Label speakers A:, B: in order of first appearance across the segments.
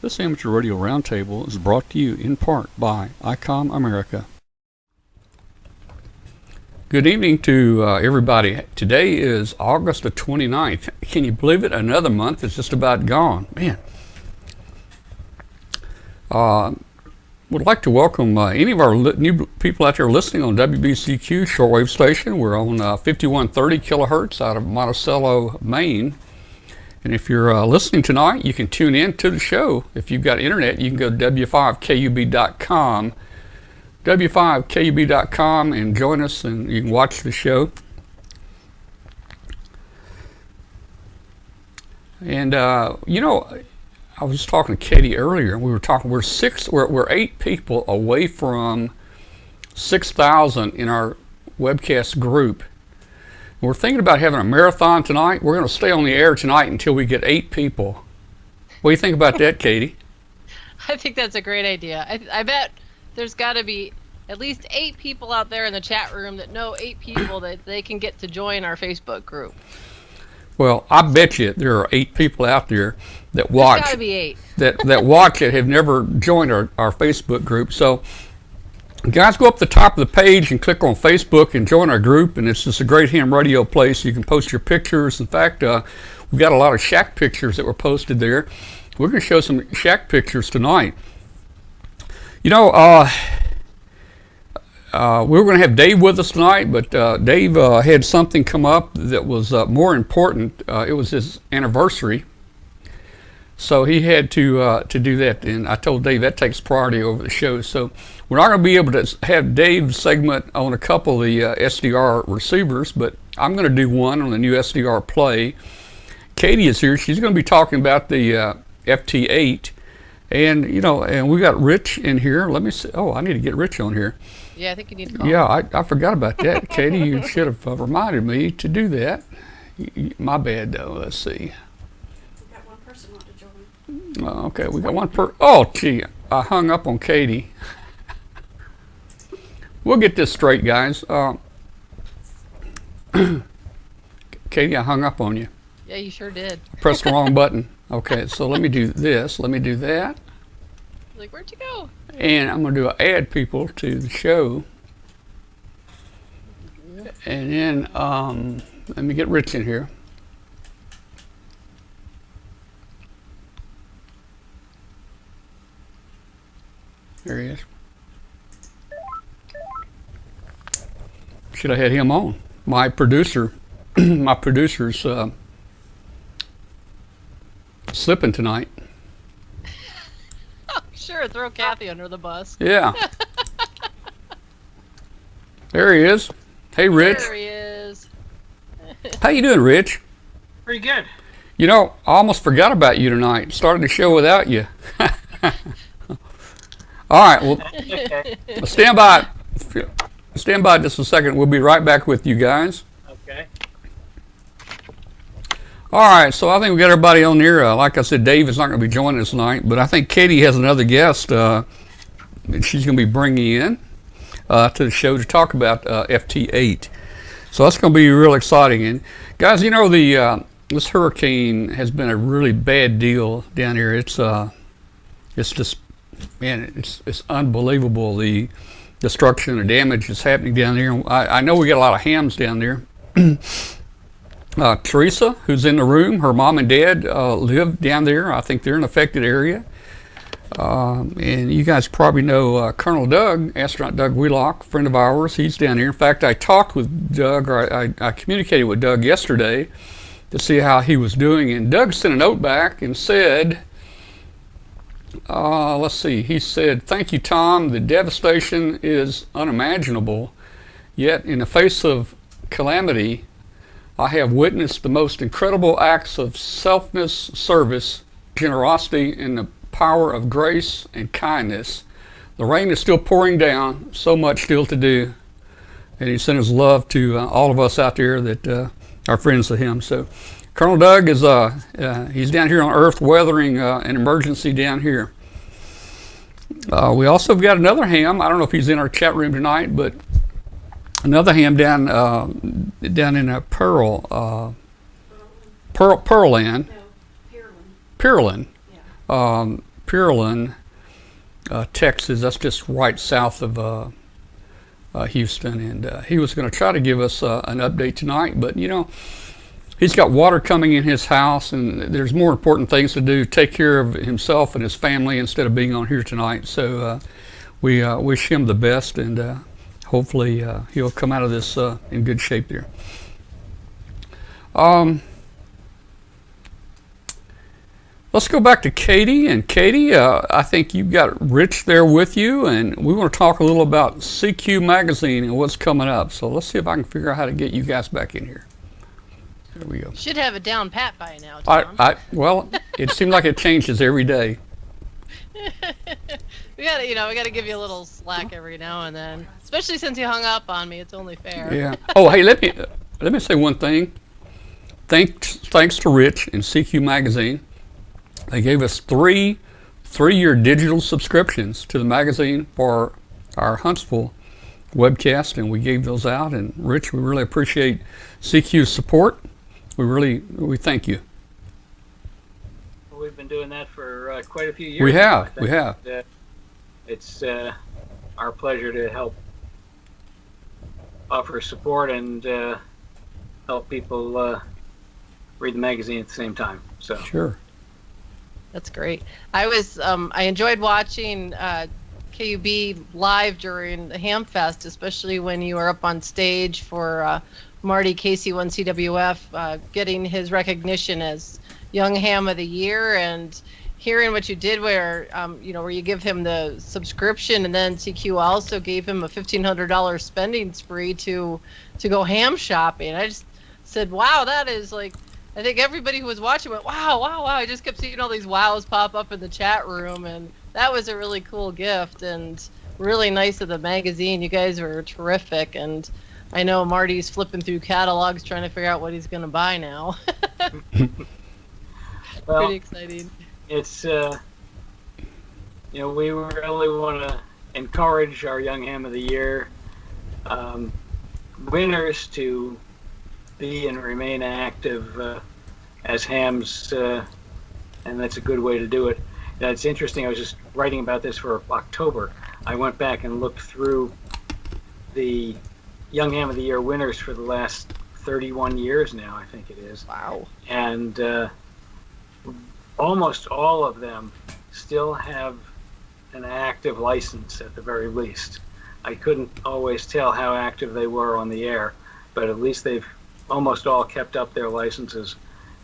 A: This amateur radio roundtable is brought to you in part by ICOM America. Good evening to everybody. Today is August the 29th. Can you believe it? Another month is just about gone. Man. Would like to welcome any of our new people out there listening on WBCQ shortwave station. We're on 5130 kilohertz out of Monticello, Maine. And if you're listening tonight, you can tune in to the show. If you've got internet, you can go to w5kub.com, w5kub.com, and join us, and you can watch the show. And you know, I was talking to Katie earlier, and we were talking. We're 8 people away from 6,000 in our webcast group. We're thinking about having a marathon tonight. We're going to stay on the air tonight until we get 8 people. What do you think about that, Katie?
B: I think that's a great idea. I bet there's got to be at least 8 people out there in the chat room that know 8 people that they can get to join our Facebook group.
A: Well, I bet you there are 8 people out there that watch.
B: There's got to be 8.
A: that watch it have never joined our Facebook group. So, guys, go up the top of the page and click on Facebook and join our group. And it's just a great ham radio place. You can post your pictures. In fact, we've got a lot of shack pictures that were posted there. We're going to show some shack pictures tonight. You know, we were going to have Dave with us tonight, but Dave had something come up that was more important. It was his anniversary. So he had to do that, and I told Dave that takes priority over the show. So we're not going to be able to have Dave's segment on a couple of the SDR receivers, but I'm going to do one on the new SDR play. Katie is here. She's going to be talking about the FT8, and you know, and we got Rich in here. Let me see. Oh, I need to get Rich on here.
B: Yeah, I think you need to call.
A: Yeah, I forgot about that. Katie, you should have reminded me to do that. My bad, though. Let's see. Okay, we got one per. Oh, gee, I hung up on Katie. We'll get this straight, guys. Katie, I hung up on you.
B: Yeah, you sure did.
A: I pressed the wrong button. Okay, so let me do this. Let me do that.
B: Like, where'd you go?
A: And I'm going to add people to the show. And then let me get Rich in here. There he is. Should have had him on. My producer, my producer's slipping tonight.
B: Oh, sure, throw Kathy under the bus.
A: Yeah. There he is. Hey, Rich.
B: There he is.
A: How you doing, Rich?
C: Pretty good.
A: You know, I almost forgot about you tonight. Started the show without you. All right, well, stand by. Stand by just a second. We'll be right back with you guys.
C: Okay.
A: All right, so I think we got everybody on here. Like I said, Dave is not going to be joining us tonight, but I think Katie has another guest that she's going to be bringing in to the show to talk about FT8. So that's going to be real exciting. And guys, you know, this hurricane has been a really bad deal down here. It's just, man, it's unbelievable, the destruction and damage that's happening down there. I know we got a lot of hams down there. Teresa, who's in the room, her mom and dad live down there. I think they're in an affected area. And you guys probably know Colonel Doug, Astronaut Doug Wheelock, a friend of ours. He's down here. In fact, I talked with Doug, or I communicated with Doug yesterday to see how he was doing. And Doug sent a note back and said, let's see, he said, "Thank you, Tom. The devastation is unimaginable. Yet in the face of calamity, I have witnessed the most incredible acts of selfless service, generosity, and the power of grace and kindness. The rain is still pouring down, so much still to do." And he sent his love to all of us out there that are friends of him. So Colonel Doug is he's down here on Earth weathering an emergency down here. We also got another ham. I don't know if he's in our chat room tonight, but another ham down in a Pearland.
D: No, Pearland.
A: Pearland.
D: Yeah.
A: Pearland, Texas. That's just right south of Houston, and he was going to try to give us an update tonight, but he's got water coming in his house, and there's more important things to do. Take care of himself and his family instead of being on here tonight. So we wish him the best, and hopefully he'll come out of this in good shape there. Let's go back to Katie. And Katie, I think you've got Rich there with you, and we want to talk a little about CQ Magazine and what's coming up. So let's see if I can figure out how to get you guys back in here. There we go.
B: Should have it down pat by now, Tom.
A: Well, it seems like it changes every day.
B: we gotta give you a little slack every now and then, especially since you hung up on me. It's only fair.
A: Yeah. Oh, hey, let me say one thing. Thanks to Rich and CQ Magazine. They gave us three-year digital subscriptions to the magazine for our Huntsville webcast, and we gave those out. And Rich, we really appreciate CQ's support. We thank you.
C: Well, we've been doing that for quite a few years.
A: We have.
C: It's our pleasure to help offer support and help people read the magazine at the same time. So
A: sure.
B: That's great. I enjoyed watching KUB live during the Hamfest, especially when you were up on stage for Marty KC1CWF getting his recognition as Young Ham of the Year, and hearing what you did where you give him the subscription, and then CQ also gave him a $1,500 spending spree to go ham shopping. I just said, wow, that is like, I think everybody who was watching went, wow, wow, wow. I just kept seeing all these wows pop up in the chat room, and that was a really cool gift and really nice of the magazine. You guys were terrific, and I know Marty's flipping through catalogs trying to figure out what he's going to buy now.
C: Well,
B: pretty exciting.
C: It's, we really want to encourage our Young Ham of the Year winners to be and remain active as hams, and that's a good way to do it. It's interesting, I was just writing about this for October. I went back and looked through the Young Ham of the Year winners for the last 31 years now, I think it is.
B: Wow.
C: And almost all of them still have an active license at the very least. I couldn't always tell how active they were on the air, but at least they've almost all kept up their licenses.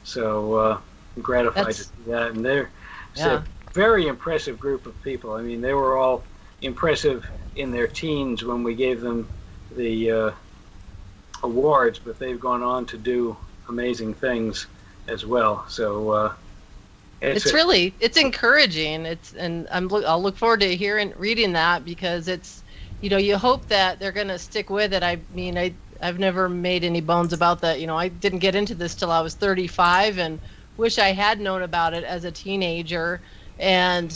C: So I'm gratified to see that. And they're a very impressive group of people. I mean, they were all impressive in their teens when we gave them the awards, but they've gone on to do amazing things as well. So it's encouraging. I'll look forward to reading that, because it's, you hope that they're going to stick with it. I mean, I've never made any bones about that. I didn't get into this till I was 35, and wish I had known about it as a teenager. And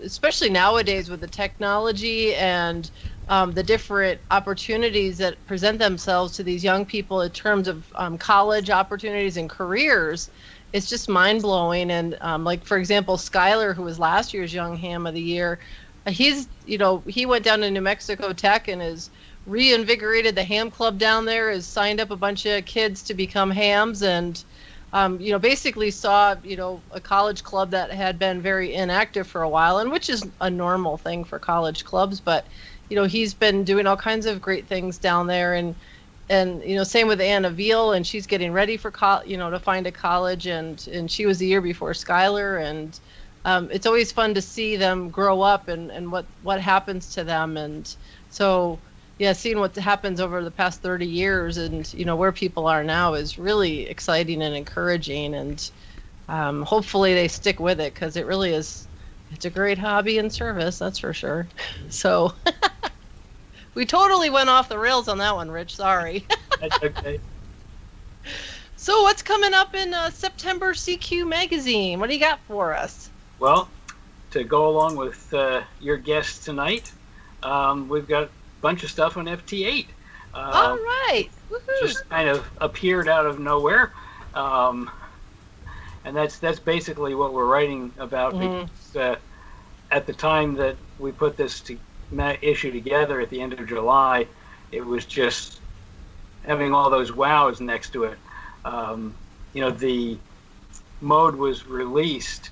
C: especially nowadays with the technology and the different opportunities that present themselves to these young people in terms of college opportunities and careers, it's just mind-blowing. And like, for example, Skylar, who was last year's Young Ham of the Year, he went down to New Mexico Tech and is reinvigorated the ham club down there, has signed up a bunch of kids to become hams, and basically saw a college club that had been very inactive for a while, and which is a normal thing for college clubs, but he's been doing all kinds of great things down there, and same with Anna Veal, and she's getting ready for to find a college, and she was the year before Skylar, and it's always fun to see them grow up and what happens to them. And so seeing what happens over the past 30 years and where people are now is really exciting and encouraging, and hopefully they stick with it, because it really is, it's a great hobby and service, that's for sure. So we totally went off the rails on that one, Rich, sorry. That's okay.
B: So what's coming up in September CQ Magazine? What do you got for us?
C: Well, to go along with your guest tonight, we've got bunch of stuff on FT8.
B: All right. Woohoo.
C: Just kind of appeared out of nowhere, and that's basically what we're writing about.
B: Mm-hmm.
C: Because at the time that we put this issue together at the end of July, it was just having all those wows next to it. The mode was released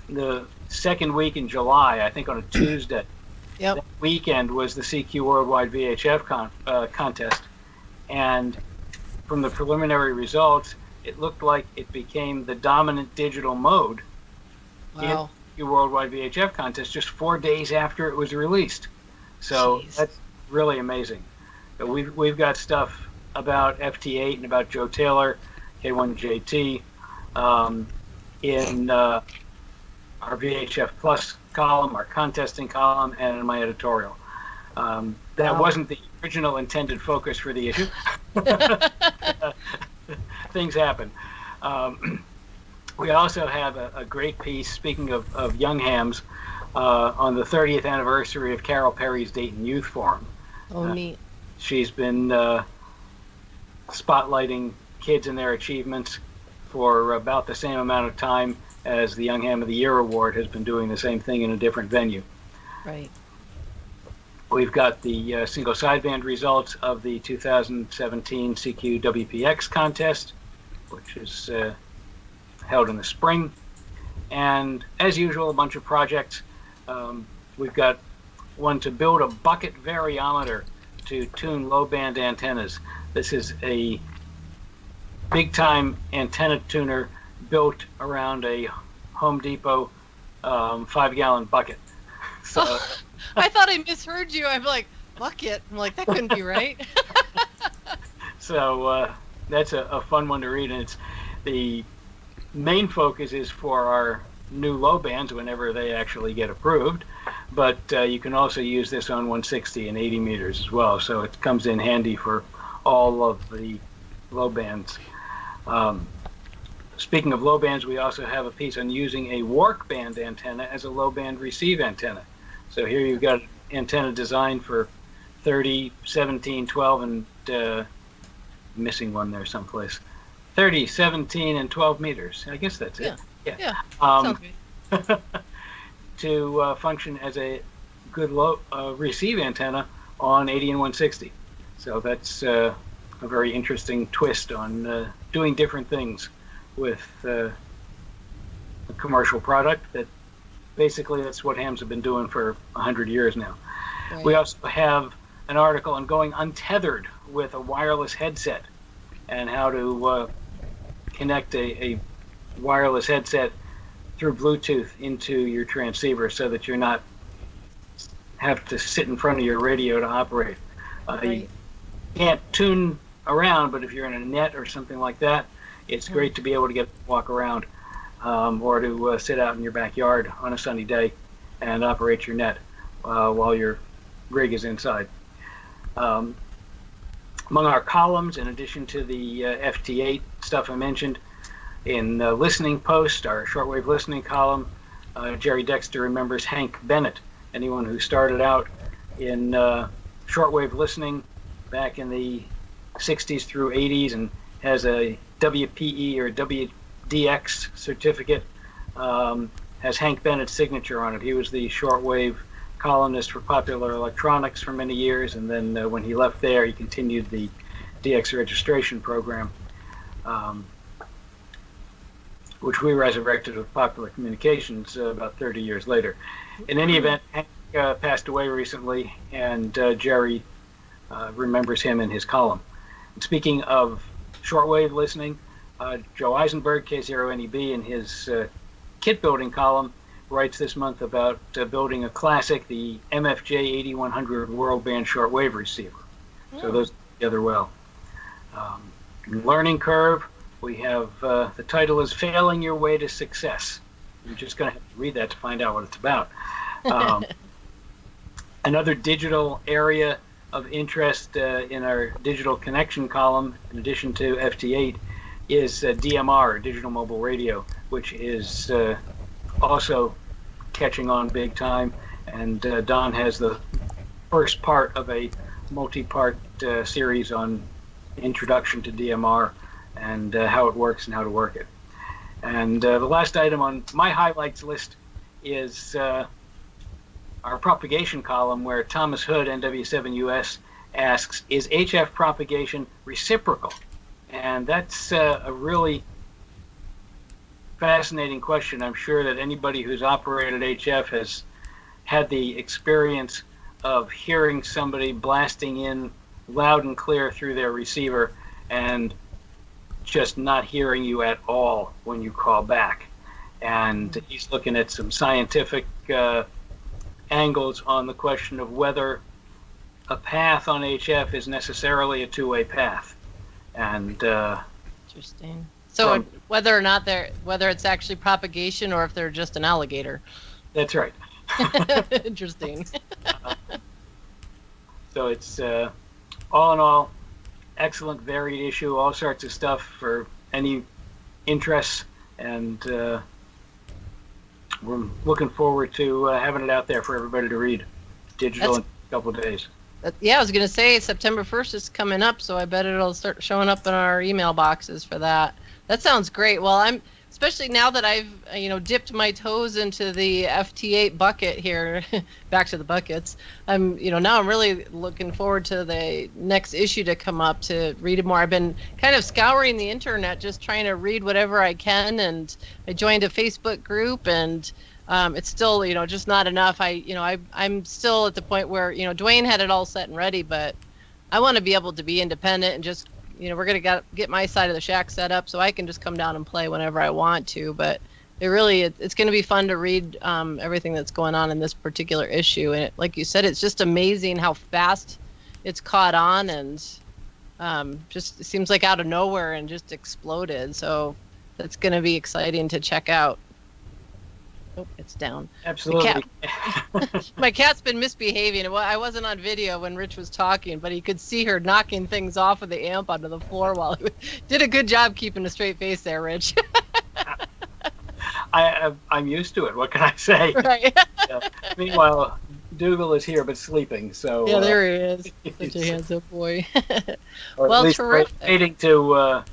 C: the second week in July, I think on a Tuesday.
B: Yep.
C: That weekend was the CQ Worldwide VHF contest, and from the preliminary results, it looked like it became the dominant digital mode
B: Wow.
C: in the Worldwide VHF contest just 4 days after it was released. So
B: Jeez.
C: that's really amazing. But we've got stuff about FT8 and about Joe Taylor, K1JT, in our VHF Plus column, our contesting column, and in my editorial. That wasn't the original intended focus for the issue. Things happen. We also have a great piece, speaking of young hams, on the 30th anniversary of Carol Perry's Dayton Youth Forum.
B: Oh, neat.
C: She's been spotlighting kids and their achievements for about the same amount of time as the Young Ham of the Year Award has been doing the same thing in a different venue.
B: Right.
C: We've got the single sideband results of the 2017 CQ WPX contest, which is held in the spring. And as usual, a bunch of projects. We've got one to build a bucket variometer to tune low band antennas. This is a big time antenna tuner built around a Home Depot 5-gallon bucket. So
B: I thought I misheard you. I'm like, bucket. I'm like, that couldn't be right.
C: So that's a fun one to read, and it's the main focus is for our new low bands whenever they actually get approved, but you can also use this on 160 and 80 meters as well, so it comes in handy for all of the low bands. Speaking of low bands, we also have a piece on using a WARC band antenna as a low band receive antenna. So here you've got antenna designed for 30, 17, 12, and missing one there someplace. 30, 17, and 12 meters. I guess that's it.
B: Yeah. Sounds good.
C: To function as a good low receive antenna on 80 and 160. So that's a very interesting twist on doing different things with a commercial product that basically that's what hams have been doing for 100 years now. Right. We also have an article on going untethered with a wireless headset and how to connect a wireless headset through Bluetooth into your transceiver so that you're not have to sit in front of your radio to operate.
B: Right.
C: You can't tune around, but if you're in a net or something like that, it's great to be able to walk around or to sit out in your backyard on a sunny day and operate your net while your rig is inside. Among our columns, in addition to the FT8 stuff I mentioned, in Listening Post, our shortwave listening column, Jerry Dexter remembers Hank Bennett. Anyone who started out in shortwave listening back in the 60s through 80s and has a WPE or WDX certificate has Hank Bennett's signature on it. He was the shortwave columnist for Popular Electronics for many years, and then when he left there, he continued the DX registration program, which we resurrected with Popular Communications about 30 years later. In any event, Hank passed away recently, and Jerry remembers him in his column. And speaking of shortwave listening, Joe Eisenberg, K0NEB, in his kit building column, writes this month about building a classic, the MFJ 8100 World Band shortwave receiver. So those go together well. Learning curve, we have the title is Failing Your Way to Success. You're just going to have to read that to find out what it's about. Another digital area of interest in our digital connection column, in addition to FT8, is DMR, Digital Mobile Radio, which is also catching on big time. And Don has the first part of a multi-part series on introduction to DMR and how it works and how to work it. And the last item on my highlights list is our propagation column, where Thomas Hood, NW7US, asks, is HF propagation reciprocal? And that's a really fascinating question. I'm sure that anybody who's operated HF has had the experience of hearing somebody blasting in loud and clear through their receiver and just not hearing you at all when you call back. And he's looking at some scientific angles on the question of whether a path on HF is necessarily a two-way path. And
B: interesting. So whether or not whether it's actually propagation or if they're just an alligator.
C: That's right.
B: Interesting.
C: So it's all in all, excellent, varied issue, all sorts of stuff for any interests, and we're looking forward to having it out there for everybody to read, digital in a couple of days.
B: Yeah, I was going to say September 1st is coming up, so I bet it'll start showing up in our email boxes for that. That sounds great. Well, I'm especially now that I've dipped my toes into the FT8 bucket here, back to the buckets. Now I'm really looking forward to the next issue to come up to read it more. I've been kind of scouring the internet, just trying to read whatever I can, and I joined a Facebook group, and it's still just not enough. I'm still at the point where Dwayne had it all set and ready, but I want to be able to be independent and just we're going to get my side of the shack set up so I can just come down and play whenever I want to. But it's going to be fun to read everything that's going on in this particular issue. And like you said, it's just amazing how fast it's caught on, and just it seems like out of nowhere and just exploded. So that's going to be exciting to check out. Oh, it's down.
C: Absolutely.
B: My cat's been misbehaving. I wasn't on video when Rich was talking, but he could see her knocking things off of the amp onto the floor while he did a good job keeping a straight face there, Rich.
C: I'm used to it. What can I say?
B: Right.
C: Meanwhile, Dougal is here but sleeping. So
B: yeah, there he is. Such a handsome boy.
C: Well, at least
B: terrific.
C: Waiting to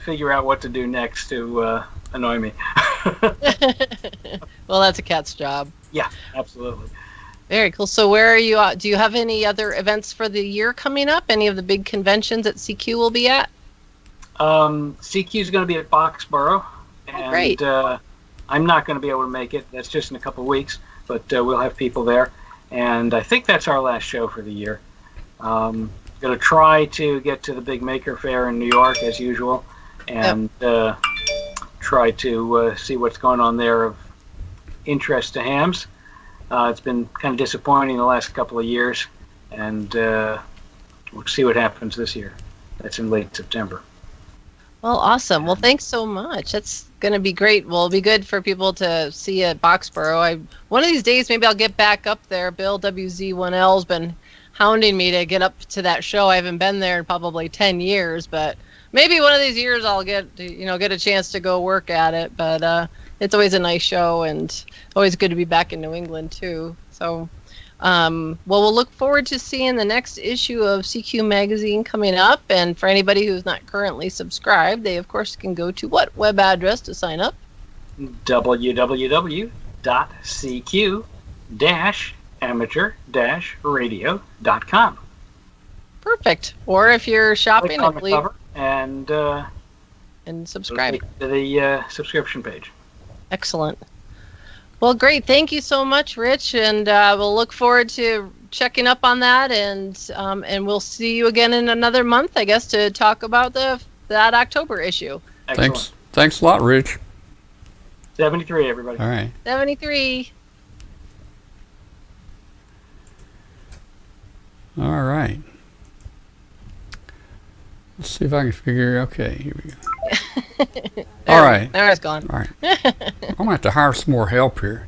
C: figure out what to do next to annoy me.
B: Well, that's a cat's job.
C: Yeah, absolutely.
B: Very cool. So where are you at? Do you have any other events for the year coming up? Any of the big conventions that CQ will be at?
C: CQ is going to be at Boxborough. And,
B: great.
C: I'm not going to be able to make it. That's just in a couple of weeks, but we'll have people there. And I think that's our last show for the year. Going to try to get to the big Maker Faire in New York as usual, and try to see what's going on there of interest to hams. It's been kind of disappointing the last couple of years, and we'll see what happens this year. That's in late September.
B: Well, awesome. Well, thanks so much. That's going to be great. Well, it'll be good for people to see at Boxborough. One of these days, maybe I'll get back up there. Bill WZ1L's been hounding me to get up to that show. I haven't been there in probably 10 years, but maybe one of these years I'll get a chance to go work at it. But it's always a nice show, and always good to be back in New England too. So, we'll look forward to seeing the next issue of CQ Magazine coming up. And for anybody who's not currently subscribed, they of course can go to what web address to sign up?
C: www.cq-amateur-radio.com.
B: Perfect. Or if you're shopping,
C: Click on the cover and
B: subscribe
C: to the subscription page.
B: Excellent. Well, great. Thank you so much, Rich, and we'll look forward to checking up on that, and we'll see you again in another month, I guess, to talk about that October issue.
C: Excellent.
A: Thanks a lot, Rich.
C: 73, everybody.
A: All right.
B: 73.
A: All right. Let's see if I can figure. Okay, here we go. All right.
B: There it's gone.
A: All right. I'm gonna have to hire some more help here.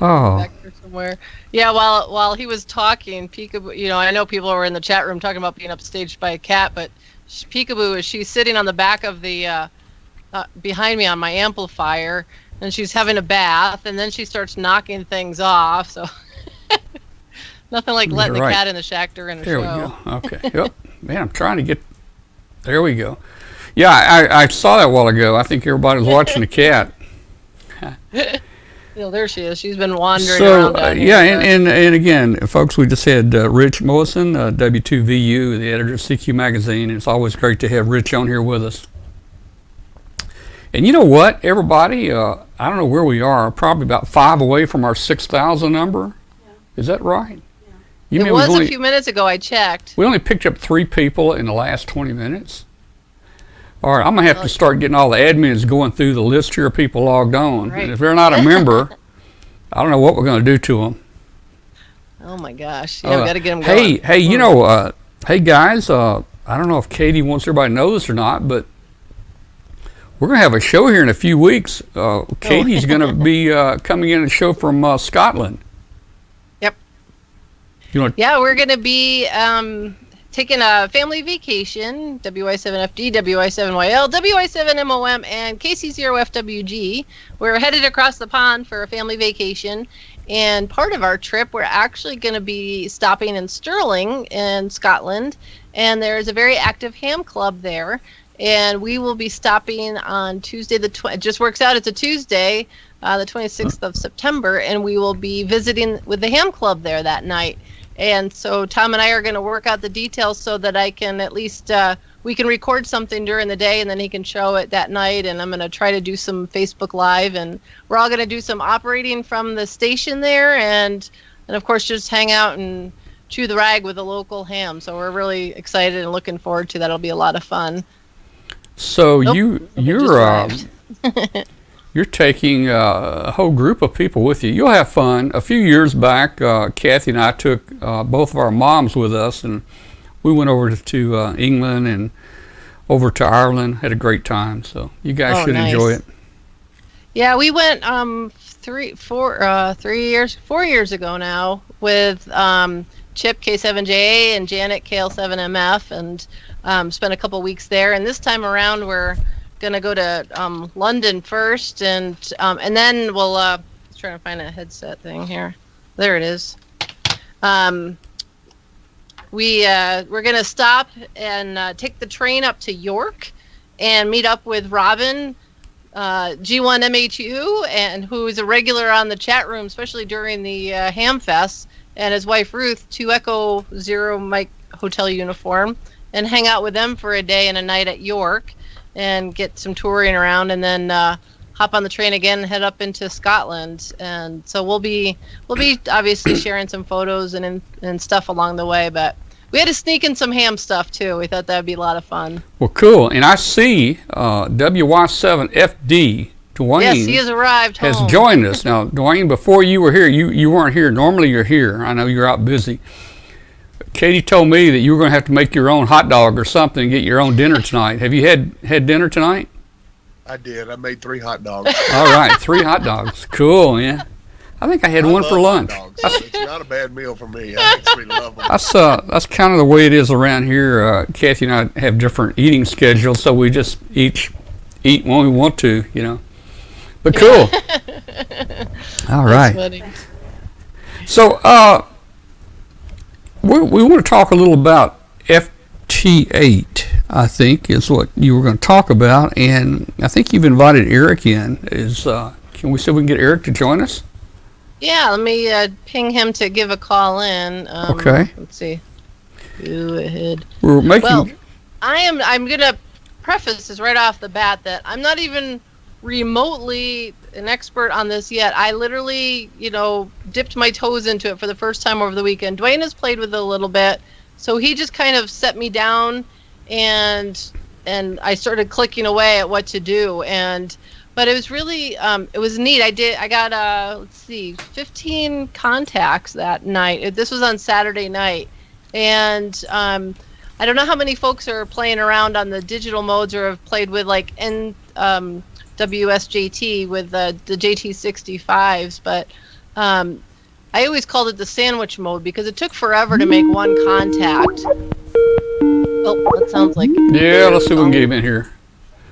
A: Oh.
B: Back there somewhere. Yeah, while he was talking, Peekaboo. I know people were in the chat room talking about being upstaged by a cat, but Peekaboo she's sitting on the back of the behind me on my amplifier, and she's having a bath, and then she starts knocking things off. So nothing like letting the cat in the shack during a show.
A: There we go. Okay. Yep. Man, I'm trying to get There we go. Yeah, I saw that a while ago. I think everybody was watching the cat.
B: There she is. She's been wandering
A: So,
B: around down
A: yeah,
B: here.
A: and again, folks, we just had Rich Mollison, W2VU, the editor of CQ Magazine, and it's always great to have Rich on here with us. And you know what, everybody, I don't know where we are, probably about 5 away from our 6,000 number. Yeah. Is that right? Yeah. You
B: it was a few minutes ago, I checked.
A: We only picked up 3 people in the last 20 minutes. All right, I'm going to have to start getting all the admins going through the list here of people logged on.
B: Right.
A: And if they're not a member, I don't know what we're going to do to them.
B: Oh, my gosh. Yeah, we got to get them going.
A: Hey, you know, hey, guys, I don't know if Katie wants everybody to know this or not, but we're going to have a show here in a few weeks. Katie's going to be coming in a show from Scotland.
B: Yep. Yeah, we're going to be taking a family vacation, WI7FD, WI7YL, WI7MOM, and KC0FWG. We're headed across the pond for a family vacation, and part of our trip, we're actually going to be stopping in Stirling in Scotland, and there's a very active ham club there, and we will be stopping on Tuesday, it just works out, it's a Tuesday, the 26th of September, and we will be visiting with the ham club there that night. And so Tom and I are going to work out the details so that I can at least, we can record something during the day and then he can show it that night. And I'm going to try to do some Facebook Live, and we're all going to do some operating from the station there, and of course just hang out and chew the rag with the local ham. So we're really excited and looking forward to that. It'll be a lot of fun.
A: So you're taking a whole group of people with you. You'll have fun. A few years back, Kathy and I took both of our moms with us, and we went over to England and over to Ireland. Had a great time. So you guys should enjoy it. Yeah,
B: we went 4 years ago now with Chip K7JA and Janet KL7MF, and spent a couple weeks there. And this time around, we're gonna go to London first, and then we'll trying to find a headset thing here. There it is. We're gonna stop and take the train up to York and meet up with Robin, G1MHU, and who is a regular on the chat room, especially during the Ham Fest, and his wife Ruth, 2 Echo 0 Mike Hotel uniform, and hang out with them for a day and a night at York and get some touring around, and then hop on the train again and head up into Scotland. And so we'll be obviously sharing some photos and stuff along the way, but we had to sneak in some ham stuff too. We thought that'd be a lot of fun.
A: Well, cool. And I see WY7FD Dwayne.
B: Yes, he has arrived
A: has
B: home.
A: joined us. Now, Dwayne, before you were here, you weren't here. Normally you're here. I know you're out busy. Katie told me that you were going to have to make your own hot dog or something and get your own dinner tonight. Have you had dinner tonight?
D: I did. I made 3 hot dogs.
A: All right, 3 hot dogs. Cool, yeah. I think I had one for lunch.
D: It's not a bad meal for me. I actually love them.
A: That's kind of the way it is around here. Kathy and I have different eating schedules, so we just eat when we want to, you know. But cool. All right.
B: That's funny.
A: So, we want to talk a little about FT8, I think, is what you were going to talk about. And I think you've invited Eric in. Can we see if we can get Eric to join us?
B: Yeah, let me ping him to give a call in.
A: Okay.
B: Let's see. Go ahead.
A: Well,
B: I'm going to preface this right off the bat that I'm not even remotely an expert on this yet. I literally, dipped my toes into it for the first time over the weekend. Dwayne has played with it a little bit, so he just kind of set me down, and I started clicking away at what to do. But it was really, it was neat. I got 15 contacts that night. This was on Saturday night, and I don't know how many folks are playing around on the digital modes or have played with like WSJT with the JT65s, but I always called it the sandwich mode because it took forever to make one contact. Oh, that sounds like...
A: Yeah, let's see if we can get him in here.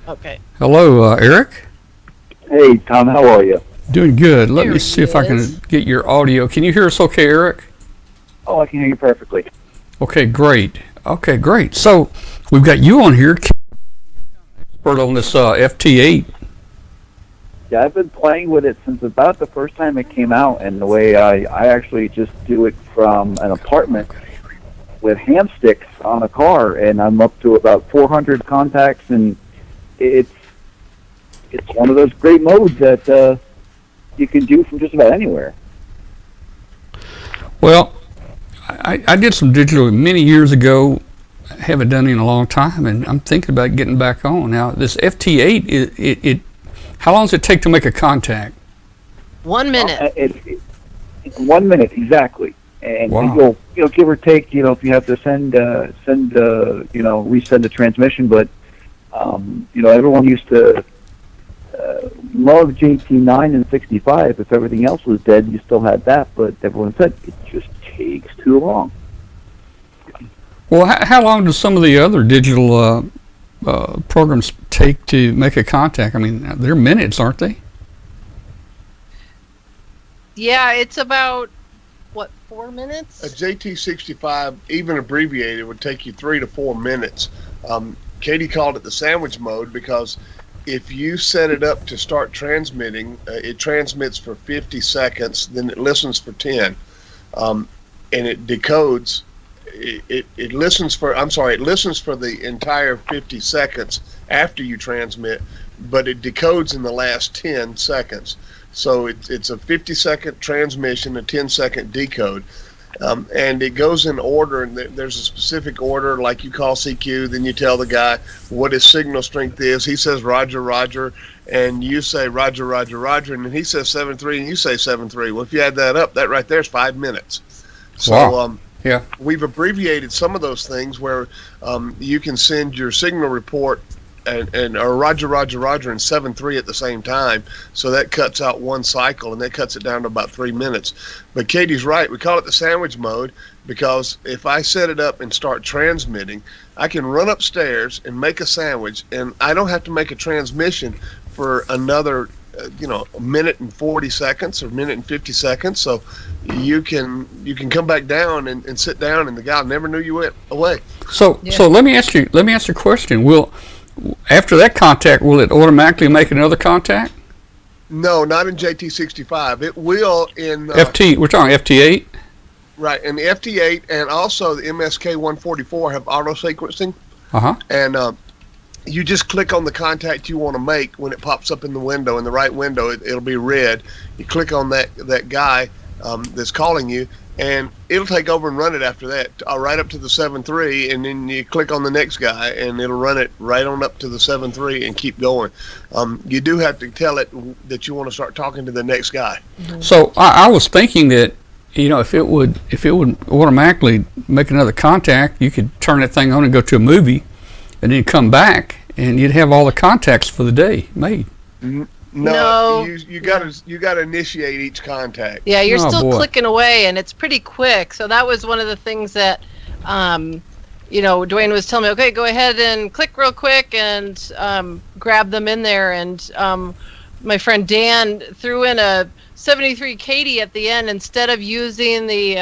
B: Okay.
A: Hello, Eric.
E: Hey, Tom, how are you?
A: Doing good. Let me see if I can get your audio. Can you hear us okay, Eric?
E: Oh, I can hear you perfectly.
A: Okay, great. Okay, great. So we've got you on here, expert on this FT8.
E: Yeah, I've been playing with it since about the first time it came out, and the way I actually just do it from an apartment with ham sticks on a car, and I'm up to about 400 contacts, and it's one of those great modes that you can do from just about anywhere.
A: Well, I did some digital many years ago. Haven't done it in a long time, and I'm thinking about getting back on. Now, this FT8, it how long does it take to make a contact?
B: 1 minute.
E: It's 1 minute exactly, and
A: Wow.
E: you'll give or take, if you have to resend the transmission, but everyone used to love JT9 and 65. If everything else was dead, you still had that, but everyone said it just takes too long.
A: Well, how long do some of the other digital programs take to make a contact? I mean, they're minutes, aren't they?
B: Yeah, it's about, 4 minutes?
D: A JT65, even abbreviated, would take you 3 to 4 minutes. Katie called it the sandwich mode because if you set it up to start transmitting, it transmits for 50 seconds, then it listens for 10, and it decodes. It listens for the entire 50 seconds after you transmit, but it decodes in the last 10 seconds. So it's a 50-second transmission, a 10-second decode. And it goes in order, and there's a specific order, like you call CQ, then you tell the guy what his signal strength is. He says Roger, Roger, and you say Roger, Roger, Roger, and then he says 7-3, and you say 7-3. Well, if you add that up, that right there is 5 minutes. So,
A: Wow. Yeah.
D: We've abbreviated some of those things where you can send your signal report or Roger, Roger, Roger, and 7-3 at the same time. So that cuts out one cycle, and that cuts it down to about 3 minutes. But Katie's right. We call it the sandwich mode because if I set it up and start transmitting, I can run upstairs and make a sandwich, and I don't have to make a transmission for another a minute and 40 seconds or minute and 50 seconds. So you can come back down and sit down, and the guy never knew you went away.
A: So let me ask you a question. After that contact, will it automatically make another contact?
D: No, not in JT65. It will in
A: FT. We're talking FT8.
D: Right, and the FT8 and also the MSK 144 have auto sequencing. And you just click on the contact you want to make when it pops up in the window. In the right window, it'll be red. You click on that guy that's calling you, and it'll take over and run it after that, right up to the 7-3, and then you click on the next guy, and it'll run it right on up to the 7-3 and keep going. You do have to tell it that you want to start talking to the next guy.
B: Mm-hmm.
A: So I was thinking that if it would automatically make another contact, you could turn that thing on and go to a movie, and then come back, and you'd have all the contacts for the day made.
B: No.
D: You gotta initiate each contact.
B: Yeah, you're
A: Oh,
B: still
A: boy.
B: clicking away, and it's pretty quick. So that was one of the things that, Dwayne was telling me, okay, go ahead and click real quick and grab them in there. And my friend Dan threw in a 73 Katie at the end instead of using the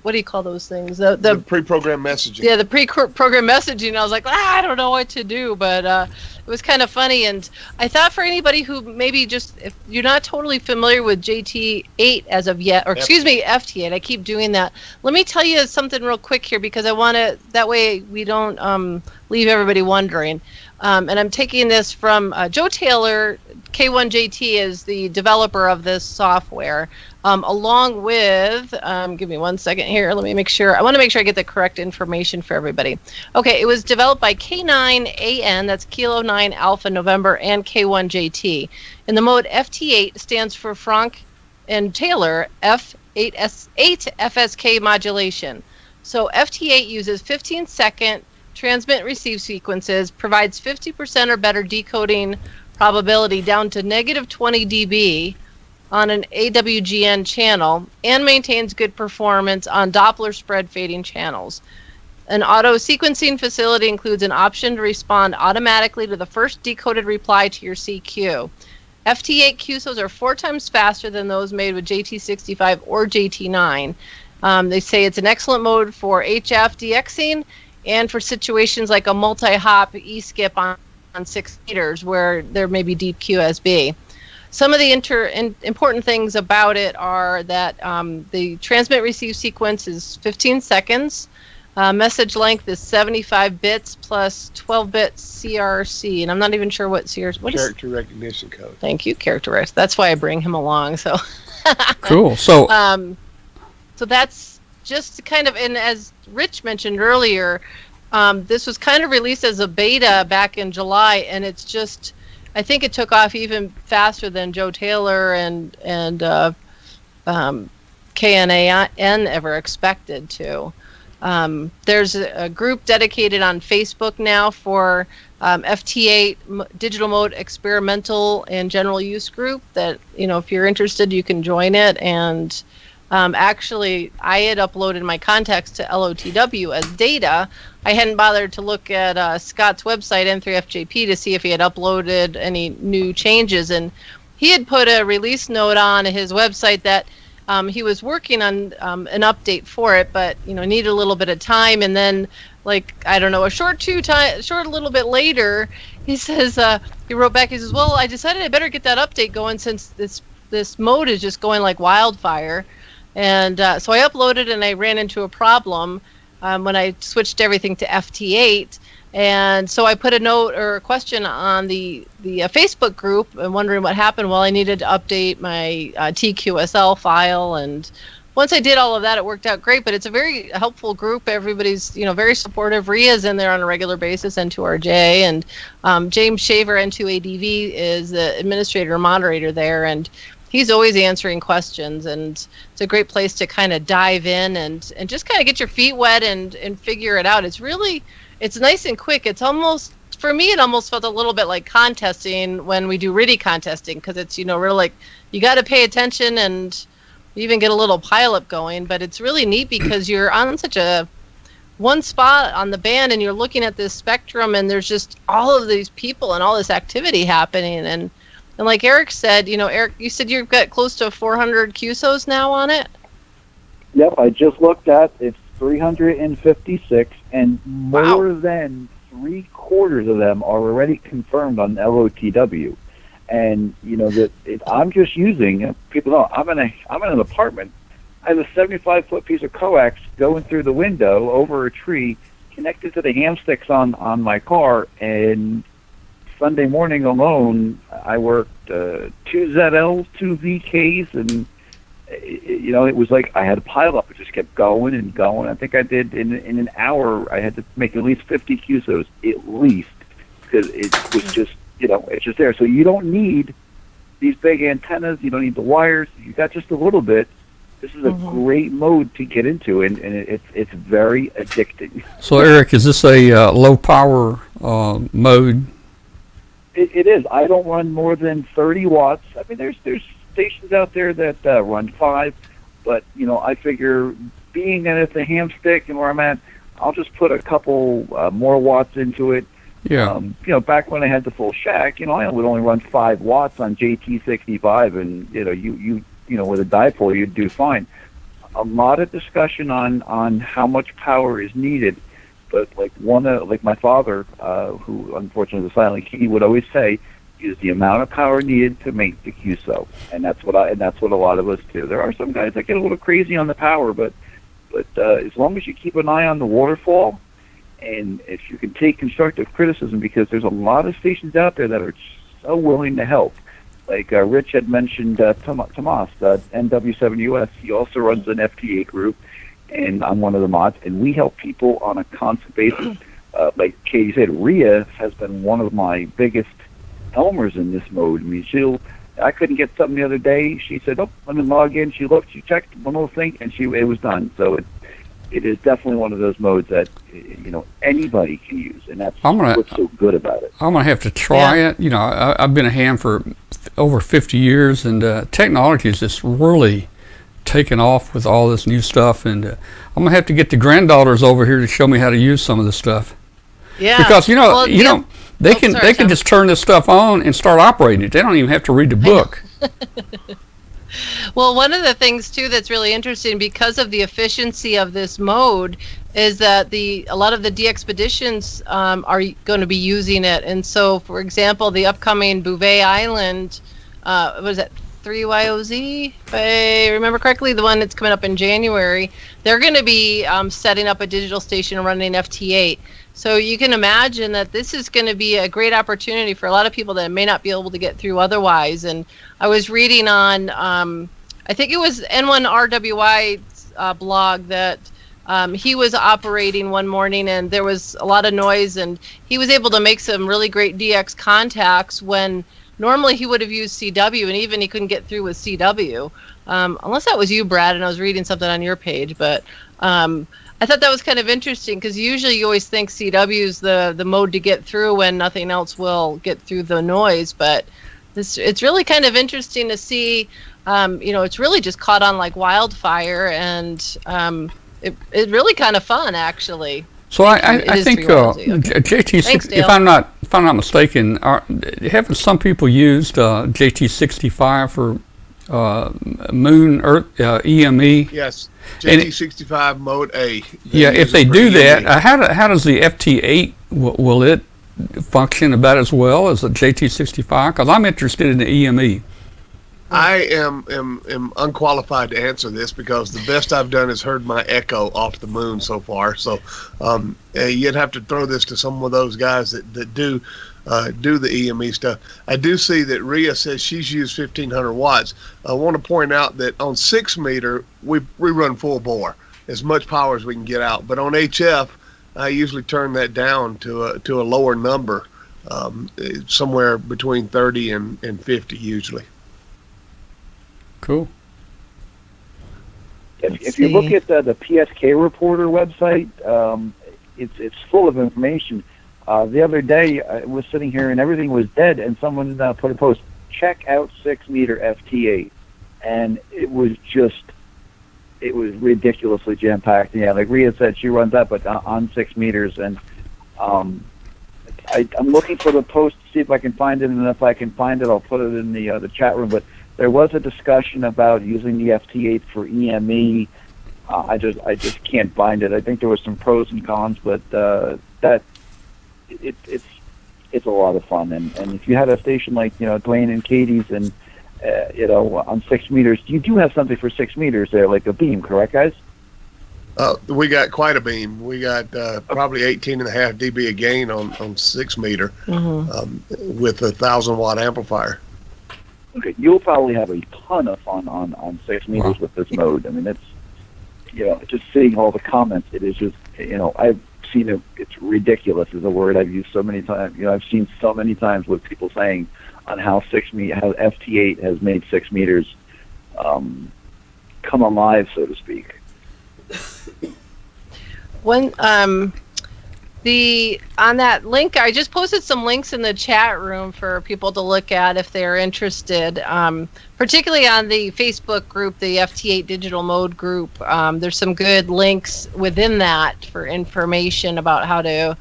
B: what do you call those things? The
D: pre-programmed messaging.
B: Yeah, the pre-programmed messaging. I was like, I don't know what to do, but it was kind of funny. And I thought for anybody who maybe if you're not totally familiar with JT8 as of yet, or excuse me, FT8, I keep doing that. Let me tell you something real quick here because I want to, that way we don't leave everybody wondering. And I'm taking this from Joe Taylor. K1JT is the developer of this software, along with, give me 1 second here. Let me make sure. I want to make sure I get the correct information for everybody. Okay, it was developed by K9AN, that's Kilo 9 Alpha November, and K1JT. And the mode FT8 stands for Frank and Taylor F8FSK modulation. So FT8 uses 15-second transmit-receive sequences, provides 50% or better decoding probability down to -20 dB on an AWGN channel, and maintains good performance on Doppler spread fading channels. An auto sequencing facility includes an option to respond automatically to the first decoded reply to your CQ. FT8 QSOs are 4 times faster than those made with JT65 or JT9. They say it's an excellent mode for HF DXing and for situations like a multi-hop E-skip on 6 meters where there may be deep QSB. Some of the important things about it are that the transmit-receive sequence is 15 seconds. Message length is 75 bits plus 12-bit CRC, and I'm not even sure what CRC. What
D: Character recognition code.
B: Thank you, character recognition. That's why I bring him along. So
A: Cool. So
B: so that's just kind of, and as Rich mentioned earlier, this was kind of released as a beta back in July, and it's just, I think it took off even faster than Joe Taylor and KNAN ever expected to. There's a group dedicated on Facebook now for FT8 digital mode experimental and general use group that, if you're interested, you can join it. And actually, I had uploaded my contacts to LOTW as data. I hadn't bothered to look at Scott's website, N3FJP, to see if he had uploaded any new changes. And he had put a release note on his website that he was working on an update for it, but needed a little bit of time. And then, a short little bit later, he says he wrote back. He says, "Well, I decided I better get that update going since this mode is just going like wildfire." And so I uploaded, and I ran into a problem when I switched everything to FT8. And so I put a note or a question on the Facebook group and wondering what happened. Well, I needed to update my TQSL file, and once I did all of that, it worked out great. But it's a very helpful group. Everybody's very supportive. Ria's in there on a regular basis, N2RJ, and James Shaver, N2ADV, is the administrator moderator there, and he's always answering questions. And it's a great place to kind of dive in and just kind of get your feet wet and figure it out. It's nice and quick. It's almost, for me, it almost felt a little bit like contesting when we do RTTY contesting, because it's, real, like, you got to pay attention and even get a little pileup going. But it's really neat because you're on such a one spot on the band, and you're looking at this spectrum, and there's just all of these people and all this activity happening. And like Eric said, Eric, you said you've got close to 400 QSOs now on it?
E: Yep, I just looked at it's 356, and more than 3/4 of them are already confirmed on LOTW. And I'm just using. People know I'm in an apartment. I have a 75-foot piece of coax going through the window over a tree, connected to the ham sticks on my car. And Sunday morning alone, I worked 2 ZLs, 2 VKs, and it was like I had a pile up. It just kept going and going. I think I did in an hour. I had to make at least 50 QSOs at least, because it was just it's just there. So you don't need these big antennas. You don't need the wires. You got just a little bit. This is a great mode to get into, and it's very addicting.
A: So Eric, is this a low power mode?
E: It is. I don't run more than 30 watts. I mean, there's stations out there that run 5, but I figure being that it's a ham stick and where I'm at, I'll just put a couple more watts into it.
A: Yeah.
E: Back when I had the full shack, I would only run 5 watts on JT65, and you with a dipole you'd do fine. A lot of discussion on how much power is needed, but like my father, who unfortunately was a silent key, would always say, is the amount of power needed to make the QSO, and that's what a lot of us do. There are some guys that get a little crazy on the power, but as long as you keep an eye on the waterfall, and if you can take constructive criticism, because there's a lot of stations out there that are so willing to help. Like Rich had mentioned, Tomas, NW7US, he also runs an FT8 group, and I'm one of the mods, and we help people on a constant basis. Like Katie said, Ria has been one of my biggest helmers in this mode. I mean, I couldn't get something the other day. She said, "Oh, let me log in." She looked, she checked one little thing, and it was done. So it is definitely one of those modes that anybody can use, and that's what's so good about it.
A: I'm gonna have to try it. I've been a ham for over 50 years, and technology is just really taken off with all this new stuff. And I'm gonna have to get the granddaughters over here to show me how to use some of this stuff.
B: Yeah.
A: Because they can just turn this stuff on and start operating it. They don't even have to read the book.
B: Well, one of the things too that's really interesting because of the efficiency of this mode is that a lot of the DXpeditions are going to be using it, and so, for example, the upcoming Bouvet Island, what is that? 3YOZ, if I remember correctly, the one that's coming up in January, they're going to be setting up a digital station and running FT8. So you can imagine that this is going to be a great opportunity for a lot of people that may not be able to get through otherwise. And I was reading on, I think it was N1RWI's blog that he was operating one morning and there was a lot of noise, and he was able to make some really great DX contacts when normally he would have used CW, and even he couldn't get through with CW. Unless that was you, Brad, and I was reading something on your page. But I thought that was kind of interesting because usually you always think CW is the mode to get through when nothing else will get through the noise. But it's really kind of interesting to see. It's really just caught on like wildfire, and it's really kind of fun, actually.
A: So I think JT,
B: Thanks, Dale.
A: if I'm not mistaken, haven't some people used JT65 for Moon Earth EME?
D: Yes, JT65 Mode A.
A: Yeah, if they do that, how does the FT8 will it function about as well as the JT65? Because I'm interested in the EME.
D: I am unqualified to answer this because the best I've done is heard my echo off the moon so far. So you'd have to throw this to some of those guys that do the EME stuff. I do see that Rhea says she's used 1500 watts. I want to point out that on 6 meter we run full bore, as much power as we can get out. But on HF, I usually turn that down to a lower number, somewhere between 30 and 50 usually.
A: Cool.
E: If you look at the PSK Reporter website, it's full of information. The other day, I was sitting here and everything was dead, and someone put a post, check out 6 meter FT8. And it was ridiculously jam-packed. Yeah, like Rhea said, she runs that, but on 6 meters. And I'm looking for the post to see if I can find it, and if I can find it, I'll put it in the chat room. But there was a discussion about using the FT8 for EME. I just can't find it. I think there was some pros and cons, but it's a lot of fun. And if you had a station like Dwayne and Katie's and on 6 meters, you do have something for 6 meters there, like a beam, correct, guys?
D: We got quite a beam. We got probably 18.5 dB a gain on 6 meter with a 1,000-watt amplifier.
E: Okay, you'll probably have a ton of fun on 6 meters with this mode. I mean, it's just seeing all the comments. It is just I've seen it. It's ridiculous is a word I've used so many times. I've seen so many times with people saying on how FT8 has made 6 meters come alive, so to speak.
B: On that link, I just posted some links in the chat room for people to look at if they're interested, particularly on the Facebook group, the FT8 Digital Mode group. There's some good links within that for information about how to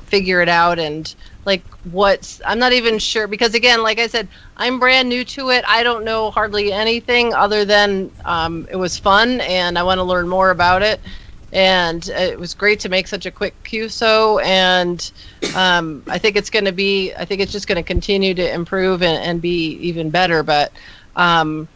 B: figure it out, and I'm not even sure, because again, like I said, I'm brand new to it. I don't know hardly anything other than it was fun and I want to learn more about it. And it was great to make such a quick QSO, and I think it's just going to continue to improve and be even better. But I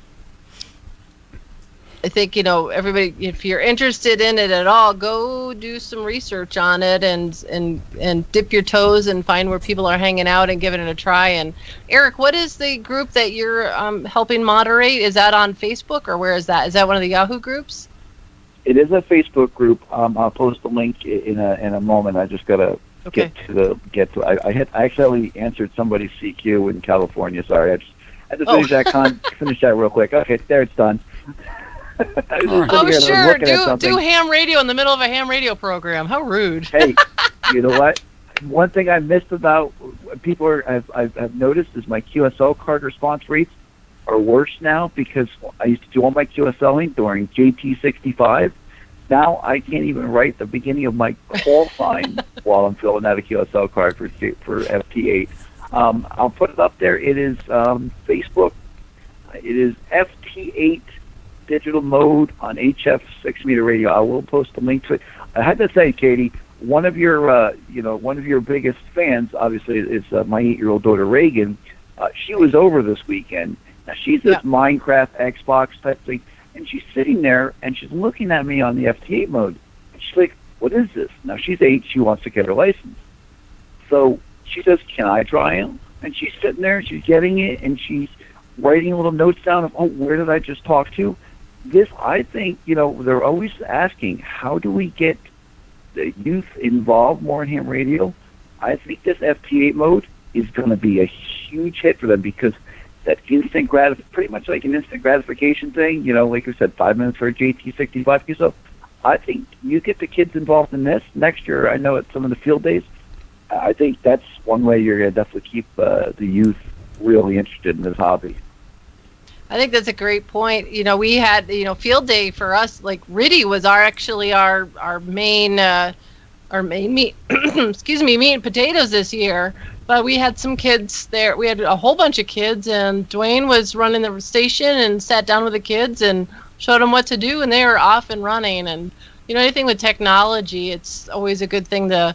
B: think, everybody, if you're interested in it at all, go do some research on it and dip your toes and find where people are hanging out and giving it a try. And Eric, what is the group that you're helping moderate? Is that on Facebook, or where is that? Is that one of the Yahoo groups?
E: It is a Facebook group. I'll post the link in a moment. I just gotta get to. I accidentally answered somebody's CQ in California. Sorry, I had to finish that real quick. Okay, there, it's done.
B: Sure. Do ham radio in the middle of a ham radio program. How rude.
E: Hey, you know what? One thing I missed about people I've noticed is my QSL card response rates are worse now, because I used to do all my QSLing during JT65. Now I can't even write the beginning of my call sign while I'm filling out a QSL card for FT8. I'll put it up there. It is Facebook. It is FT8 digital mode on HF 6-meter radio. I will post a link to it. I had to say, Katie, one of your biggest fans, obviously, is my 8-year-old daughter Reagan. She was over this weekend. Now she's this Minecraft Xbox type thing, and she's sitting there and she's looking at me on the FT8 mode. And she's like, "What is this?" Now she's 8. She wants to get her license. So she says, "Can I try him?" And she's sitting there and she's getting it and she's writing little notes down of, "Oh, where did I just talk to?" This, I think, they're always asking, how do we get the youth involved more in ham radio? I think this FT8 mode is going to be a huge hit for them because that instant pretty much like an instant gratification thing, like you said, 5 minutes for a JT65. So I think you get the kids involved in this next year. I know at some of the field days, I think that's one way you're going to definitely keep the youth really interested in this hobby.
B: I think that's a great point. We had, field day for us, like Riddy was our main meat, excuse me, meat and potatoes this year. But we had some kids there. We had a whole bunch of kids, and Dwayne was running the station and sat down with the kids and showed them what to do, and they were off and running. And, anything with technology, it's always a good thing to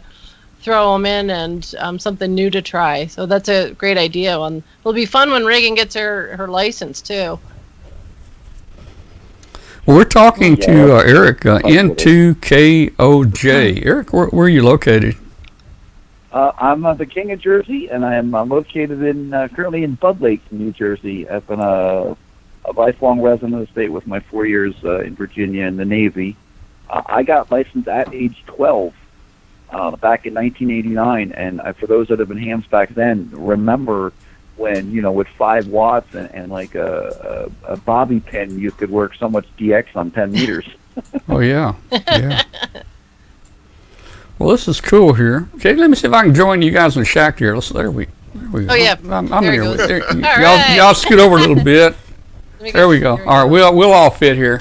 B: throw them in and something new to try. So that's a great idea. And it'll be fun when Reagan gets her license, too.
A: Well, we're talking to Eric, N2KOJ. Eric, where are you located?
E: I'm the King of Jersey, and I'm located currently in Bud Lake, New Jersey. I've been a lifelong resident of the state with my 4 years in Virginia in the Navy. I got licensed at age 12 back in 1989, and for those that have been hams back then, remember when, with 5 watts and like a bobby pin, you could work so much DX on 10 meters.
A: Oh, yeah. Well, this is cool here. Okay, let me see if I can join you guys in the shack here. There we go.
B: Oh, yeah.
A: I'm here.
B: Y'all
A: scoot over a little bit. There we go. All right, we'll all fit here.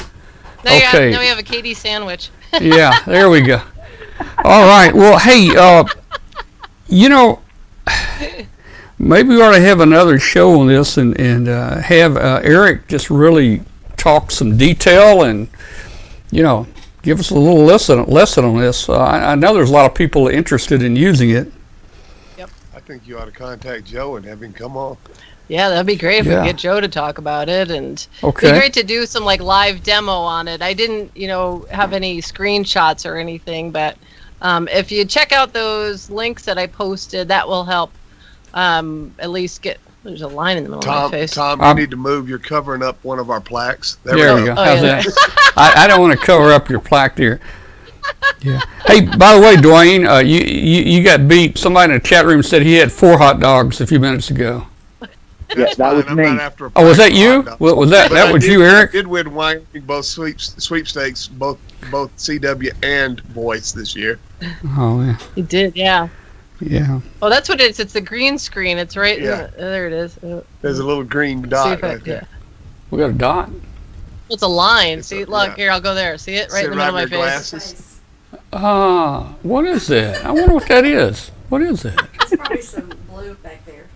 B: Now now we have a Katie sandwich.
A: Yeah, there we go. All right. Well, hey, maybe we ought to have another show on this and have Eric just really talk some detail and, give us a little lesson on this. I know there's a lot of people interested in using it.
B: Yep.
D: I think you ought to contact Joe and have him come on.
B: Yeah, that'd be great if we could get Joe to talk about it, and it'd be great to do some live demo on it. I didn't, have any screenshots or anything, but if you check out those links that I posted, that will help at least get. There's a line in the middle of my face.
D: Tom, you need to move. You're covering up one of our plaques.
A: There we go. How's that? I don't want to cover up your plaque there. Yeah. Hey, by the way, Dwayne, you got beat. Somebody in the chat room said he had 4 hot dogs a few minutes ago.
E: Yeah, that was me.
A: Oh, was that you? Was that was you, Eric?
D: I did win Wyoming both sweepstakes, both CW and boys this year.
A: Oh, yeah.
B: You did, yeah.
A: Yeah.
B: Oh, that's what it is. It's the green screen. It's right there. It is.
D: There's a little green dot right there.
A: We got a dot.
B: It's a line. See, look here. I'll go there. See it right in the middle of my face.
D: Glasses.
A: What is that? I wonder what that is. What is that?
F: There's probably some blue back there.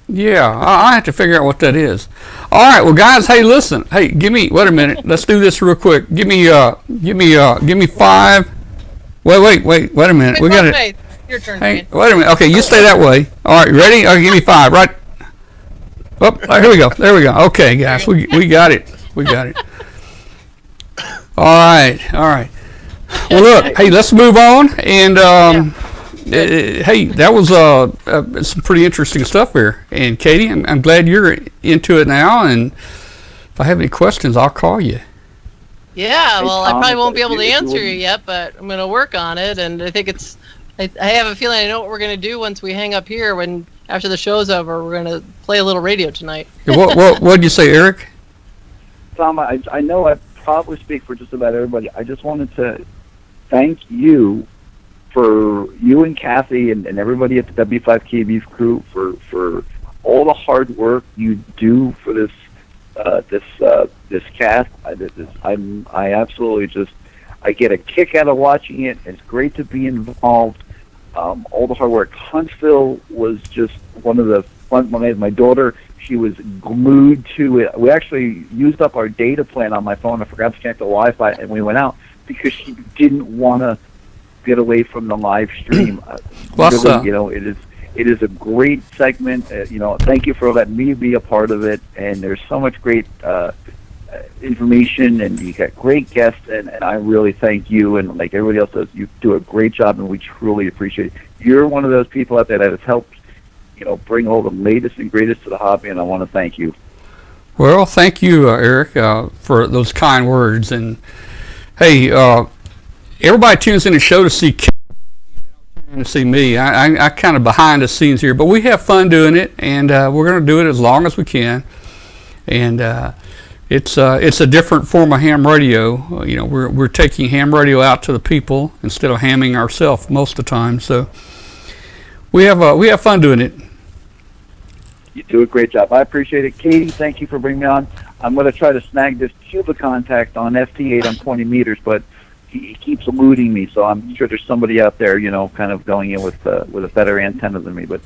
A: Yeah, I have to figure out what that is. All right, well, guys, hey, listen. Hey, wait a minute. Let's do this real quick. Give me 5. Wait a minute. We got it.
B: Your turn.
A: Hey, wait a minute. Okay, you stay that way. All right, you ready? Okay, give me 5. Right. Oh, here we go. There we go. Okay, guys, we got it. We got it. All right. Well, look. Hey, let's move on. And hey, that was some pretty interesting stuff here. And Katie, I'm glad you're into it now. And if I have any questions, I'll call you.
B: Yeah, well, I probably won't be able to answer you yet, but I'm going to work on it, and I think I have a feeling I know what we're going to do once we hang up here. After the show's over, we're going to play a little radio tonight.
A: What did you say, Eric?
E: Tom, I know I probably speak for just about everybody. I just wanted to thank you and Kathy and everybody at the W5KB's crew for all the hard work you do for this cast. I absolutely I get a kick out of watching it. It's great to be involved. All the hard work. Huntsville was just one of the my daughter, she was glued to it. We actually used up our data plan on my phone. I forgot to connect the Wi-Fi, and we went out because she didn't want to get away from the live stream. Really, it is a great segment. Thank you for letting me be a part of it. And there's so much great information, and you got great guests, and I really thank you. And like everybody else does, you do a great job, and we truly appreciate it. You're one of those people out there that has helped, bring all the latest and greatest to the hobby, and I want to thank you.
A: Well, thank you, Eric, for those kind words. And hey, everybody tunes in the show to see me. I kind of behind the scenes here, but we have fun doing it, and we're going to do it as long as we can. And it's a different form of ham radio. We're taking ham radio out to the people instead of hamming ourselves most of the time. So we have fun doing it.
E: You do a great job. I appreciate it. Katie, thank you for bringing me on. I'm going to try to snag this Cuba contact on FT8 on 20 meters, but he keeps eluding me, so I'm sure there's somebody out there, kind of going in with a better antenna than me. But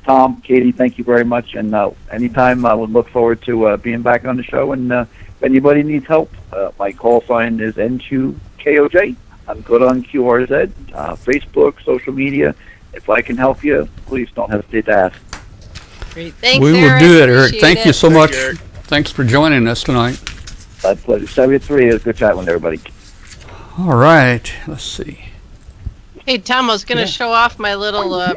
E: Tom, Katie, thank you very much, and anytime I would look forward to being back on the show. And if anybody needs help, my call sign is N2KOJ. I'm good on QRZ, Facebook, social media. If I can help you, please don't hesitate to ask.
B: Great. Thanks,
A: we will
B: Eric.
A: do it, Eric.
B: Appreciate
A: Thank you
B: it.
A: so much. Thanks for joining us tonight.
E: My pleasure. 73. It was a good chat with everybody.
A: All right. Let's see.
B: Hey, Tom, I was going to show off my little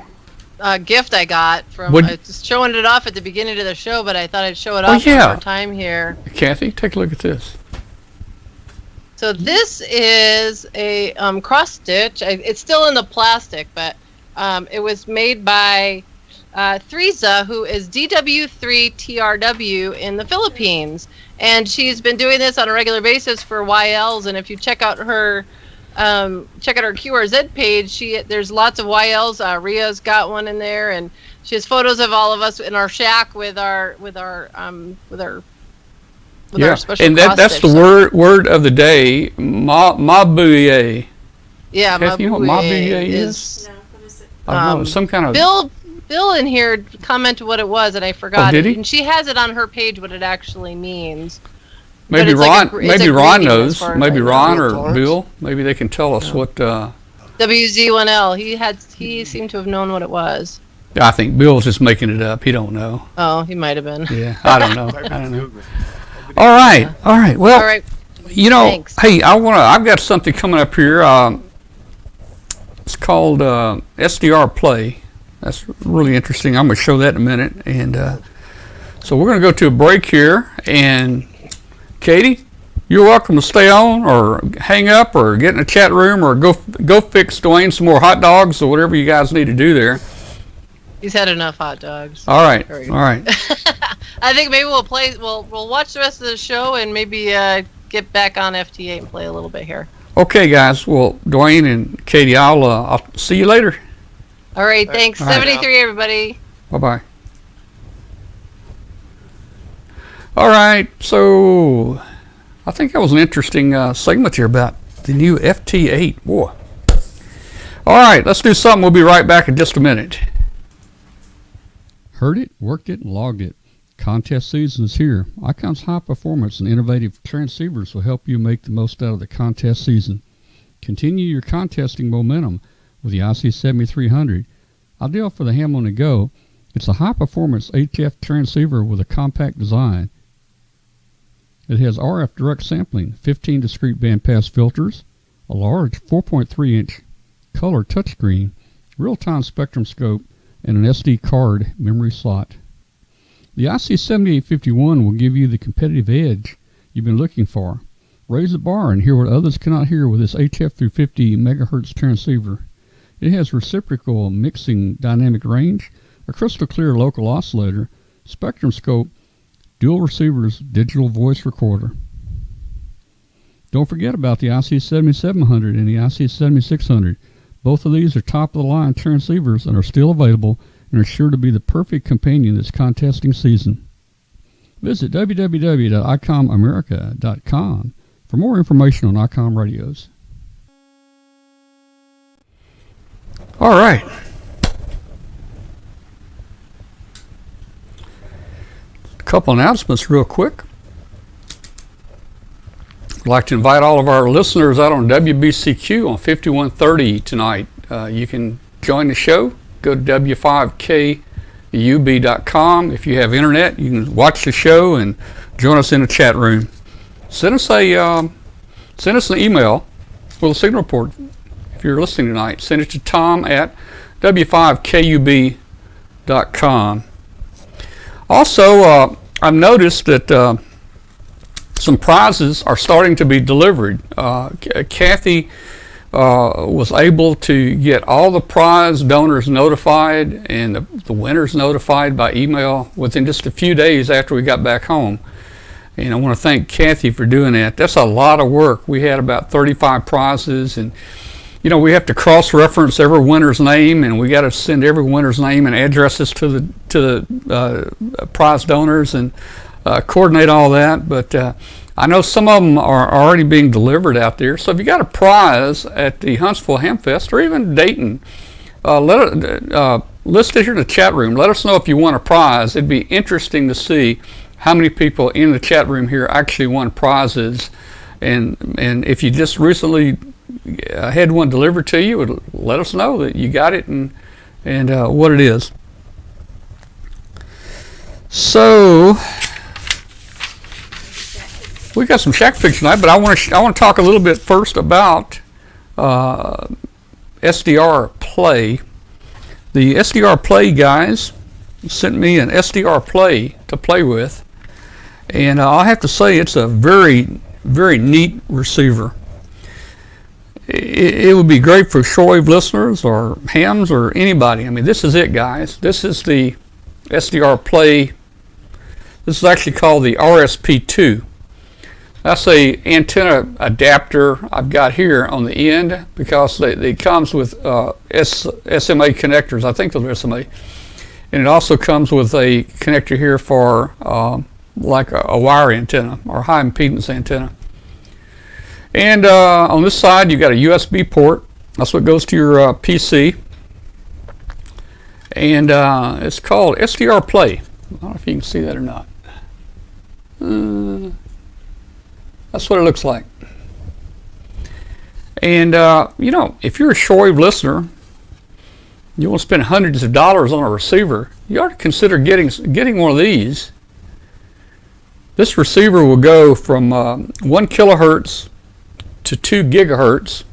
B: gift I got from.
A: What-
B: I was just showing it off at the beginning of the show, but I thought I'd show it off one more time here.
A: Kathy, take a look at this.
B: So this is a cross stitch. It's still in the plastic, but it was made by Threesa, who is DW3TRW in the Philippines, and she's been doing this on a regular basis for YLs. And if you check out her QRZ page, there's lots of YLs. Ria's got one in there, and she has photos of all of us in our shack with our special
A: and
B: cross
A: that's
B: stitch.
A: the word of the day, mabuye.
B: Yeah,
A: Kathy, you know what mabuye
B: is?
F: No, what is it?
A: I don't know, some kind of.
B: Bill in here commented what it was, and I forgot
A: did
B: it.
A: he?
B: And she has it on her page what it actually means.
A: Maybe
B: But it's
A: Ron.
B: like a
A: Maybe Ron
B: greeting as
A: knows.
B: far as
A: Maybe
B: I know.
A: Ron
D: Bill
A: or
D: Torrance?
A: Bill. Maybe they can tell us what.
B: WZ1L. He seemed to have known what it was.
A: I think Bill's just making it up. He don't know.
B: Oh, he might have been.
A: Yeah, I don't know. I don't know. All right. Well,
B: All right.
A: hey,
B: Thanks.
A: I've got something coming up here. It's called SDR Play. That's really interesting. I'm going to show that in a minute. And so we're going to go to a break here. And Katie, you're welcome to stay on or hang up or get in the chat room or go fix Dwayne some more hot dogs or whatever you guys need to do there.
B: He's had enough hot dogs.
A: All right.
B: Very
A: All right.
B: I think maybe we'll watch the rest of the show and maybe get back on FT8 and play a little bit here.
A: Okay, guys. Well, Dwayne and Katie, I'll see you later.
B: All right. Thanks.
A: All right.
B: 73, everybody.
A: Bye-bye. All right, so I think that was an interesting segment here about the new FT8. Boy. All right, let's do something. We'll be right back in just a minute. Heard it, worked it, and logged it. Contest season is here. ICOM's high performance and innovative transceivers will help you make the most out of the contest season. Continue your contesting momentum with the IC7300. Ideal for the ham on the go, it's a high-performance HF transceiver with a compact design. It has RF direct sampling, 15 discrete bandpass filters, a large 4.3-inch color touchscreen, real-time spectrum scope, and an SD card memory slot. The IC7851 will give you the competitive edge you've been looking for. Raise the bar and hear what others cannot hear with this HF through 50 MHz transceiver. It has reciprocal mixing dynamic range, a crystal clear local oscillator, spectrum scope, dual receivers, digital voice recorder. Don't forget about the IC7700 and the IC7600. Both of these are top-of-the-line transceivers and are still available and are sure to be the perfect companion this contesting season. Visit www.icomamerica.com for more information on ICOM radios. All right. couple announcements real quick. I'd like to invite all of our listeners out on WBCQ on 5130 tonight. You can join the show. Go to w5kub.com. If you have internet, you can watch the show and join us in the chat room. Send us an email with a signal report if you're listening tonight. Send it to Tom at w5kub.com. Also, I've noticed that some prizes are starting to be delivered. Kathy was able to get all the prize donors notified and the winners notified by email within just a few days after we got back home. And I want to thank Kathy for doing that. That's a lot of work. We had about 35 prizes, and we have to cross-reference every winner's name, and we got to send every winner's name and addresses to the prize donors and coordinate all that. But I know some of them are already being delivered out there. So if you got a prize at the Huntsville Hamfest or even Dayton, list it here in the chat room. Let us know if you won a prize. It'd be interesting to see how many people in the chat room here actually won prizes. And if you just recently had one delivered to you, let us know that you got it and what it is. So we got some Shack Fix tonight, but I want to talk a little bit first about SDR Play. The SDR Play guys sent me an SDR Play to play with, and I have to say it's a very, very neat receiver. It would be great for shortwave listeners or hams or anybody. I mean, this is it, guys. This is the SDR Play. This is actually called the RSP2. That's a antenna adapter I've got here on the end because it comes with SMA connectors. I think those are SMA. And it also comes with a connector here for like a wire antenna or high impedance antenna. And on this side, you've got a USB port. That's what goes to your PC. And it's called SDR Play. I don't know if you can see that or not. That's what it looks like. And, if you're a shortwave listener, you want to spend hundreds of dollars on a receiver, you ought to consider getting one of these. This receiver will go from 1 kilohertz to 2 gigahertz.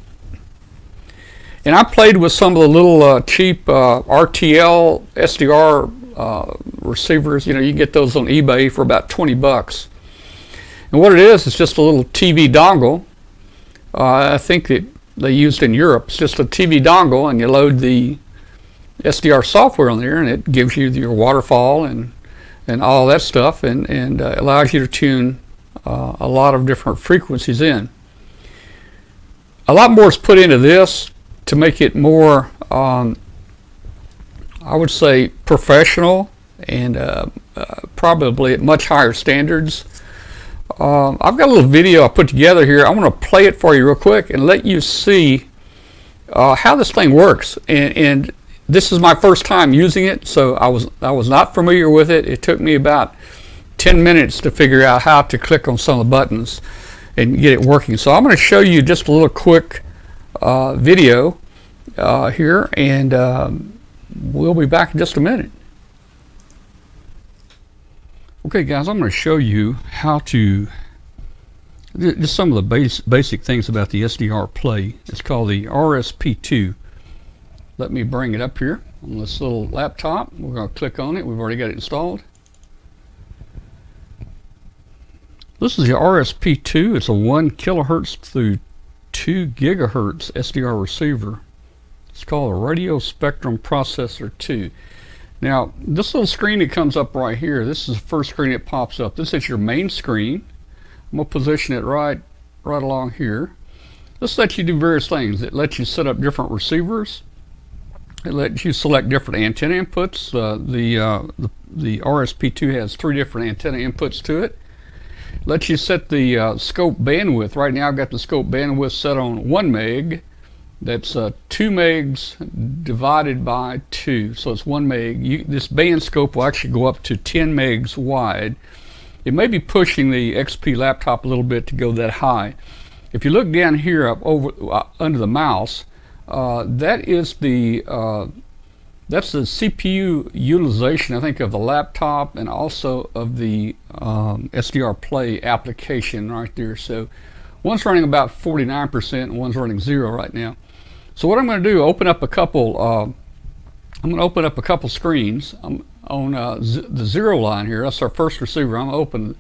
A: And I played with some of the little cheap RTL SDR receivers. You can get those on eBay for about 20 bucks. And what it is, it's just a little TV dongle. I think that they used in Europe. It's just a TV dongle, and you load the SDR software on there, and it gives you your waterfall and all that stuff, and allows you to tune a lot of different frequencies in. A lot more is put into this to make it more, I would say, professional and probably at much higher standards. I've got a little video I put together here. I want to play it for you real quick and let you see how this thing works. And this is my first time using it, so I was not familiar with it. It took me about 10 minutes to figure out how to click on some of the buttons and get it working. So I'm going to show you just a little quick video here, and we'll be back in just a minute. Okay, guys, I'm going to show you how to just some of the basic things about the SDR Play. It's called the RSP2. Let me bring it up here on this little laptop. We're going to click on it. We've already got it installed. This is the RSP2. It's a 1 kilohertz through 2 gigahertz SDR receiver. It's called a Radio Spectrum Processor 2. Now, this little screen that comes up right here, this is the first screen that pops up. This is your main screen. I'm going to position it right along here. This lets you do various things. It lets you set up different receivers. It lets you select different antenna inputs. The RSP2 has 3 different antenna inputs to it. It lets you set the scope bandwidth. Right now I've got the scope bandwidth set on 1 meg. That's 2 megs divided by 2, so it's 1 meg. This band scope will actually go up to 10 megs wide. It may be pushing the XP laptop a little bit to go that high. If you look down here up over under the mouse, that is the that's the CPU utilization, I think, of the laptop and also of the SDR Play application right there. So one's running about 49% and one's running 0 right now. So what I'm going to do, open up a couple. I'm going to open up a couple screens. I'm on the 0 line here. That's our first receiver. I'm going to open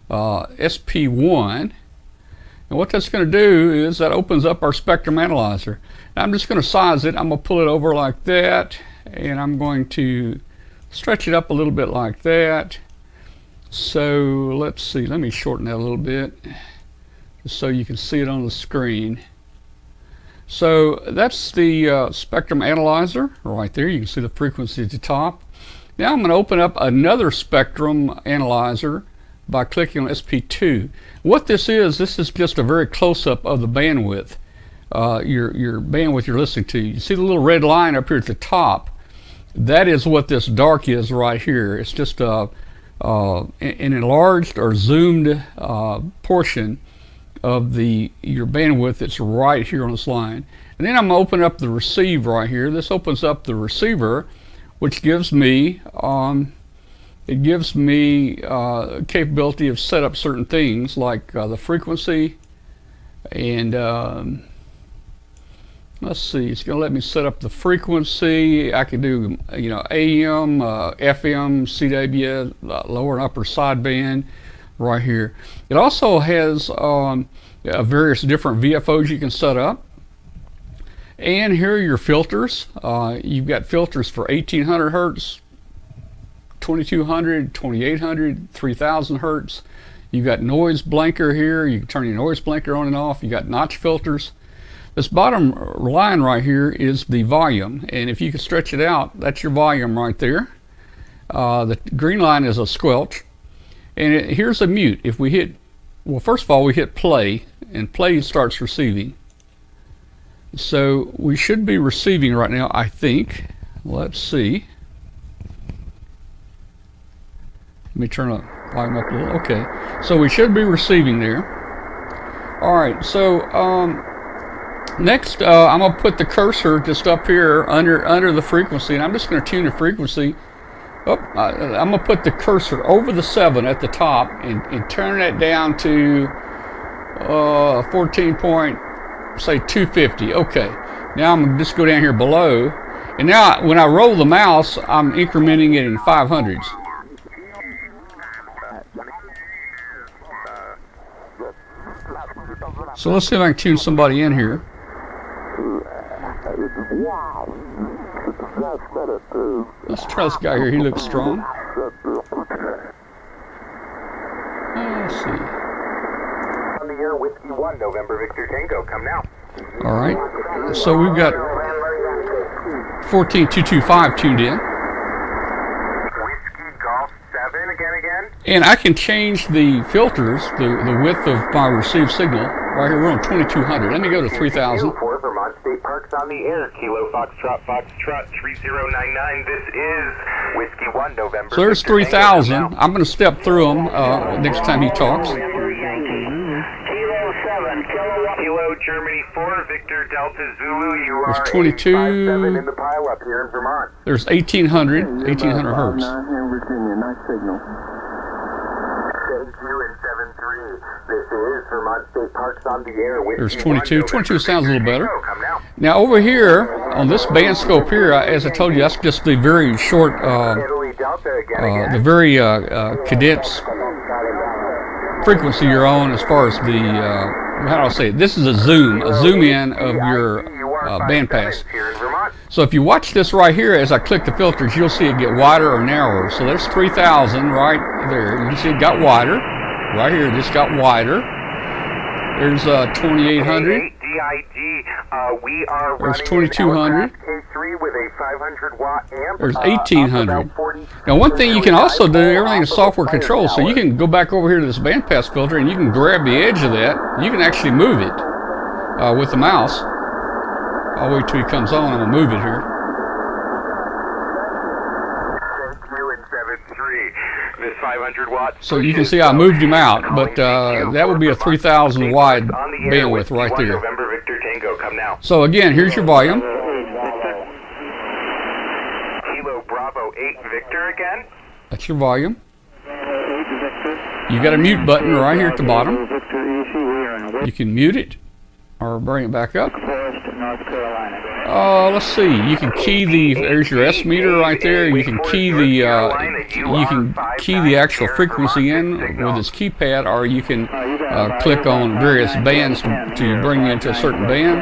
A: SP1. And what that's going to do is that opens up our spectrum analyzer. Now I'm just going to size it. I'm going to pull it over like that, and I'm going to stretch it up a little bit like that. So let's see. Let me shorten that a little bit just so you can see it on the screen. So that's the spectrum analyzer right there. You can see the frequency at the top. Now I'm going to open up another spectrum analyzer by clicking on SP2. What this is just a very close-up of the bandwidth, your bandwidth you're listening to. You see the little red line up here at the top? That is what this dark is right here. It's just an enlarged or zoomed portion of your bandwidth that's right here on this line. And then I'm going to open up the receive right here. This opens up the receiver, which gives me capability of set up certain things like the frequency, and let's see, it's going to let me set up the frequency. I can do AM, FM, CW, lower and upper sideband right here. It also has various different VFOs you can set up. And here are your filters. You've got filters for 1800 hertz, 2200, 2800, 3000 hertz. You've got noise blanker here. You can turn your noise blanker on and off. You got notch filters. This bottom line right here is the volume, and if you can stretch it out, that's your volume right there. The green line is a squelch, and here's a mute. If we hit, well, first of all, we hit play, and play starts receiving. So we should be receiving right now, I think. Let's see. Let me turn the volume up a little. Okay, so we should be receiving there. All right, so next I'm going to put the cursor just up here under the frequency, and I'm just going to tune the frequency. I'm going to put the cursor over the 7 at the top and turn that down to 250. Okay, now I'm going to just go down here below, and now when I roll the mouse, I'm incrementing it in 500s. So let's see if I can tune somebody in here. Let's try this guy here. He looks strong. Let's see.
G: On the air, Whiskey 1, November Victor Tango. Come now.
A: All right. So we've got 14225 tuned in.
G: Whiskey Golf 7 again.
A: And I can change the filters, the width of my received signal. Right here, we're on 2200. Let me go to 3000.
G: For Vermont State Parks on the air, Kilo Foxtrot 3099. This is Whiskey 1, November.
A: So there's 3000. I'm going to step through them next time he talks.
G: Kilo 7, Kilo Germany 4, Victor Delta Zulu. You are
A: there's 22.
G: 5-7 in the pile up here in Vermont.
A: There's 1800 hertz.
G: Virginia, nice signal. 72 and 73. This is Vermont State Parks on the air.
A: There's 22. 22 sounds a little better. Now over here on this band scope here, as I told you, that's just the very short, the very condensed frequency you're on as far as the, how do I say it? This is a zoom in of your bandpass. So if you watch this right here, as I click the filters, you'll see it get wider or narrower. So there's 3000 right there. You see it got wider. Right here, it just got wider. There's 2800. There's 2200. There's 1800. Now one thing you can also do, everything is software controlled, so you can go back over here to this bandpass filter and you can grab the edge of that. You can actually move it with the mouse. I'll wait till he comes on. I'm gonna move it here.
G: This 500 watt.
A: So you can see I moved him out, but that would be a 3,000 wide bandwidth right there.
G: November Victor Tango, come now.
A: So again, here's your volume.
G: Kilo Bravo 8 Victor again.
A: That's your volume. You got a mute button right here at the bottom. You can mute it or bring it back up. Let's see. You can key there's your S meter right there. You can key the actual frequency in with this keypad, or you can click on various bands to bring you into a certain band.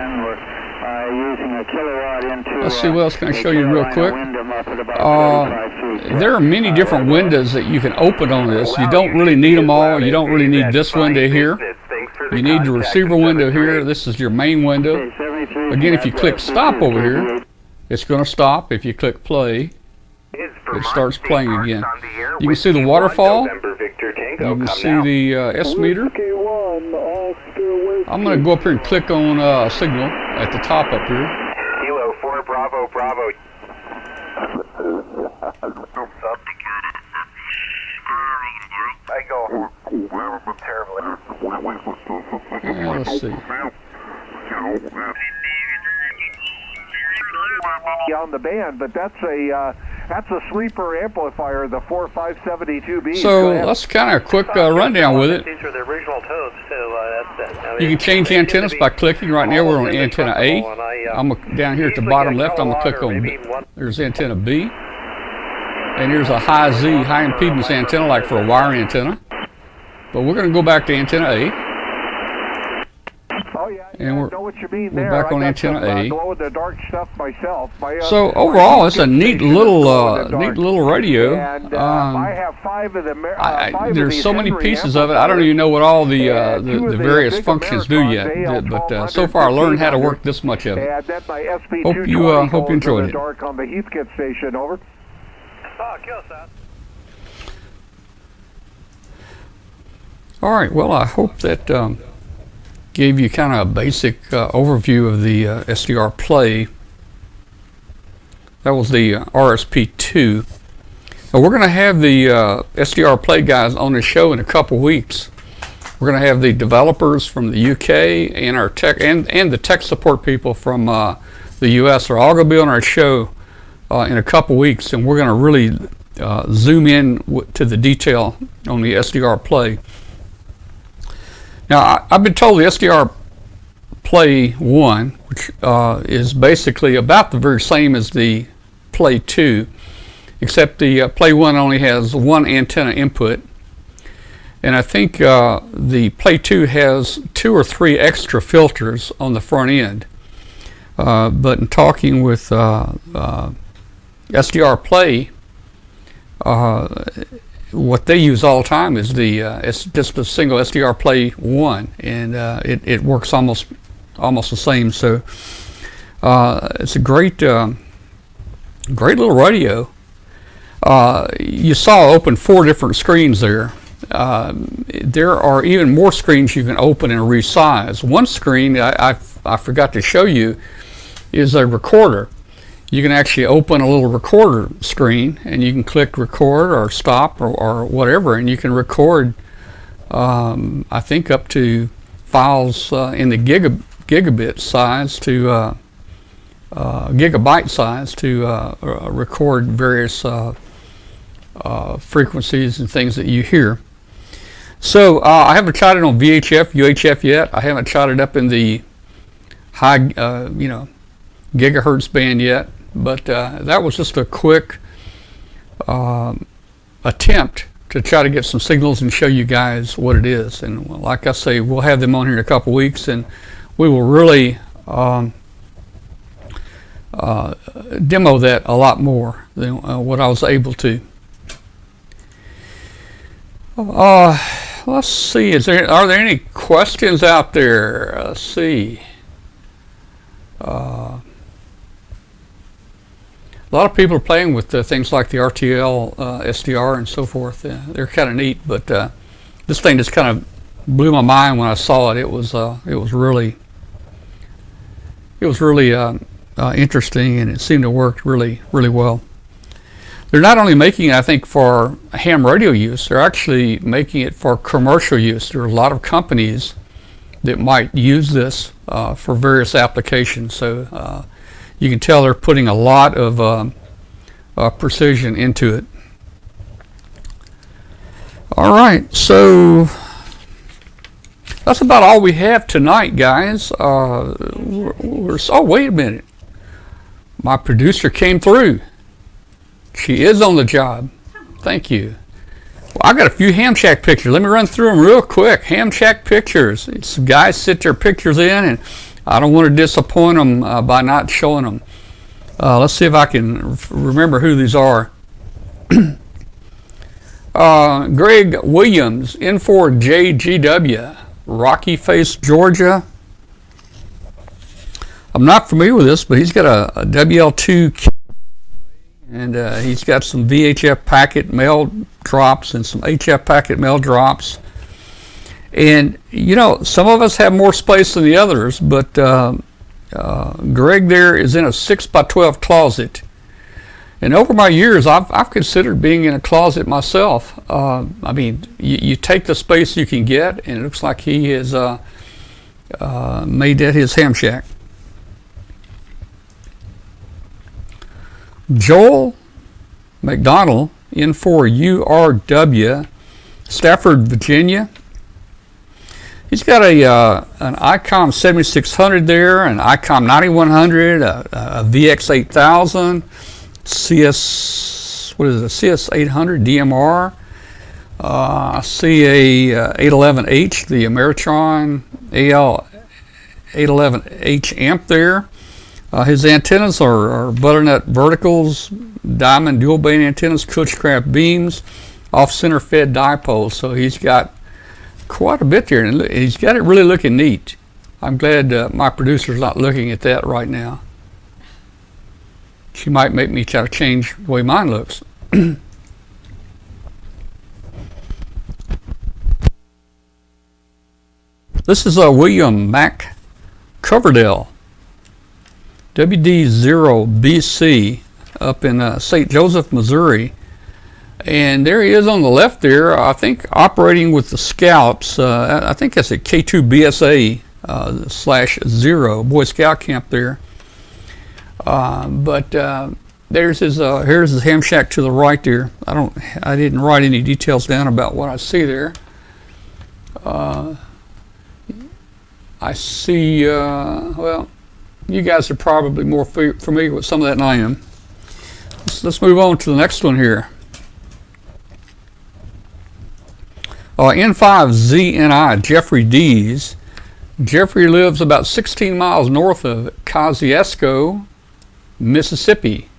A: Let's see what else can I show you real quick. There are many different windows that you can open on this. You don't really need them all. You don't really need this window here. You need the receiver window here. This is your main window. Again, if you click stop over here, it's going to stop. If you click play, it starts playing again. You can see the waterfall. You can see the S meter. I'm going to go up here and click on signal at the top up here.
G: Kilo 4 Bravo Bravo. I go terribly.
A: Let's see.
H: On the band, but that's a sleeper amplifier, the 4572B.
A: So let's kind of quick rundown with it.
G: These are the original tones, so that's it.
A: You can change antennas by clicking. Right now we're on antenna A. I'm down here at the bottom left. I'm gonna click on B. There's antenna B, and here's a high impedance antenna, like for a wire antenna. But we're gonna go back to antenna A. And we're back on antenna A. So overall, it's a neat little radio. There's so many pieces of it. I don't even know what all the various functions do yet. But so far, I learned how to work this much of it. Hope you enjoyed it. All right. Well, I hope that gave you kind of a basic overview of the SDR Play. That was the RSP2. Now we're going to have the SDR Play guys on the show in a couple weeks. We're going to have the developers from the UK and our tech and the tech support people from the US are all going to be on our show in a couple weeks, and we're going to really zoom in to the detail on the SDR Play. Now, I've been told the SDR Play 1, which is basically about the very same as the Play 2, except the Play 1 only has one antenna input. And I think the Play 2 has 2 or 3 extra filters on the front end. But in talking with SDR Play, what they use all the time is it's just a single SDR Play 1, and it works almost the same. So it's a great little radio. You saw open 4 different screens there. There are even more screens you can open and resize. One screen I forgot to show you is a recorder. You can actually open a little recorder screen, and you can click record or stop or whatever, and you can record I think up to files in the gigabit size to gigabyte size to record various frequencies and things that you hear. So I haven't tried it on VHF, UHF yet. I haven't tried it up in the high gigahertz band yet. But that was just a quick attempt to try to get some signals and show you guys what it is. And like I say, we'll have them on here in a couple weeks, and we will really demo that a lot more than what I was able to. Let's see. Are there any questions out there? Let's see. A lot of people are playing with things like the RTL, SDR, and so forth. They're kind of neat, but this thing just kind of blew my mind when I saw it. It was really was really interesting, and it seemed to work really, really well. They're not only making it, I think, for ham radio use, they're actually making it for commercial use. There are a lot of companies that might use this for various applications. So you can tell they're putting a lot of precision into it. All right, so that's about all we have tonight, guys. Oh, wait a minute. My producer came through. She is on the job. Thank you. Well, I got a few Ham Shack pictures. Let me run through them real quick. Ham Shack pictures. Some guys sit their pictures in, and I don't want to disappoint them by not showing them. Let's see if I can remember who these are. Greg Williams, N4JGW, Rocky Face, Georgia. I'm not familiar with this, but he's got a WL2 and he's got some VHF packet mail drops and some HF packet mail drops. And you know, some of us have more space than the others, but Greg there is in a 6x12 closet. And over my years, I've considered being in a closet myself. I mean, you take the space you can get, and it looks like he has made that his ham shack. Joel McDonald, N4URW, Stafford, Virginia. He's got an ICOM 7600 there, an ICOM 9100, a VX8000, CS 800 DMR. I see a 811H, the Ameritron AL 811H amp there. His antennas are butternut verticals, diamond dual band antennas, Coachcraft beams, off-center fed dipoles. So he's got quite a bit there, and he's got it really looking neat. I'm glad my producer's not looking at that right now. She might make me try to change the way mine looks. This is William Mac Coverdell, WD0BC, up in St. Joseph, Missouri. And there he is on the left there, I think operating with the Scouts. I think that's a K2BSA /0 Boy Scout camp there. But there's his here's his ham shack to the right there. I didn't write any details down about what I see there. I see well, you guys are probably more familiar with some of that than I am. Let's move on to the next one here. N5ZNI, Jeffrey Dees. Jeffrey lives about 16 miles north of Kosciuszko, Mississippi.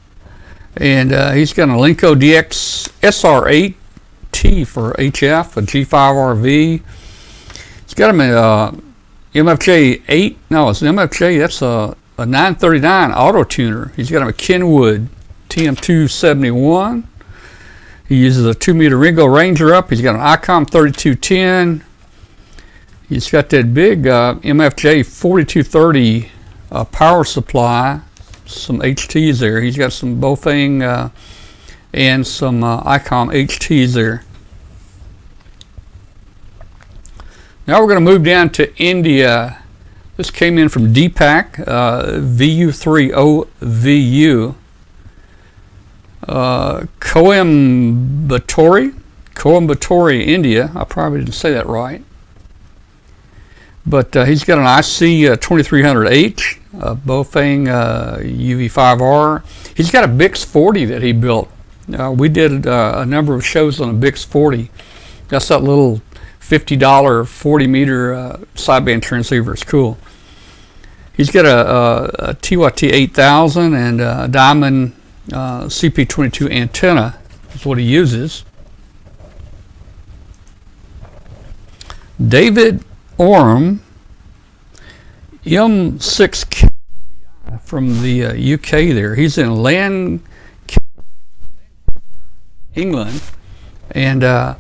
A: And he's got an Alinco DX SR8T for HF, a G5RV. He's got him a MFJ 8. No, it's an MFJ. That's a 939 auto tuner. He's got him a Kenwood TM271. He uses a 2-meter Ringo Ranger up. He's got an ICOM 3210. He's got that big MFJ 4230 power supply, some HTs there. He's got some Bofang and some ICOM HTs there. Now we're going to move down to India. This came in from Deepak, VU30VU. Coimbatore, India. I probably didn't say that right. But he's got an IC 2300H, Bofang UV5R. He's got a Bix 40 that he built. We did a number of shows on a Bix 40. That's that little $50 40-meter sideband transceiver. It's cool. He's got a TYT 8000 and a Diamond CP22 antenna is what he uses. David Orm, M6K from the UK there. He's in Lancaster, England, and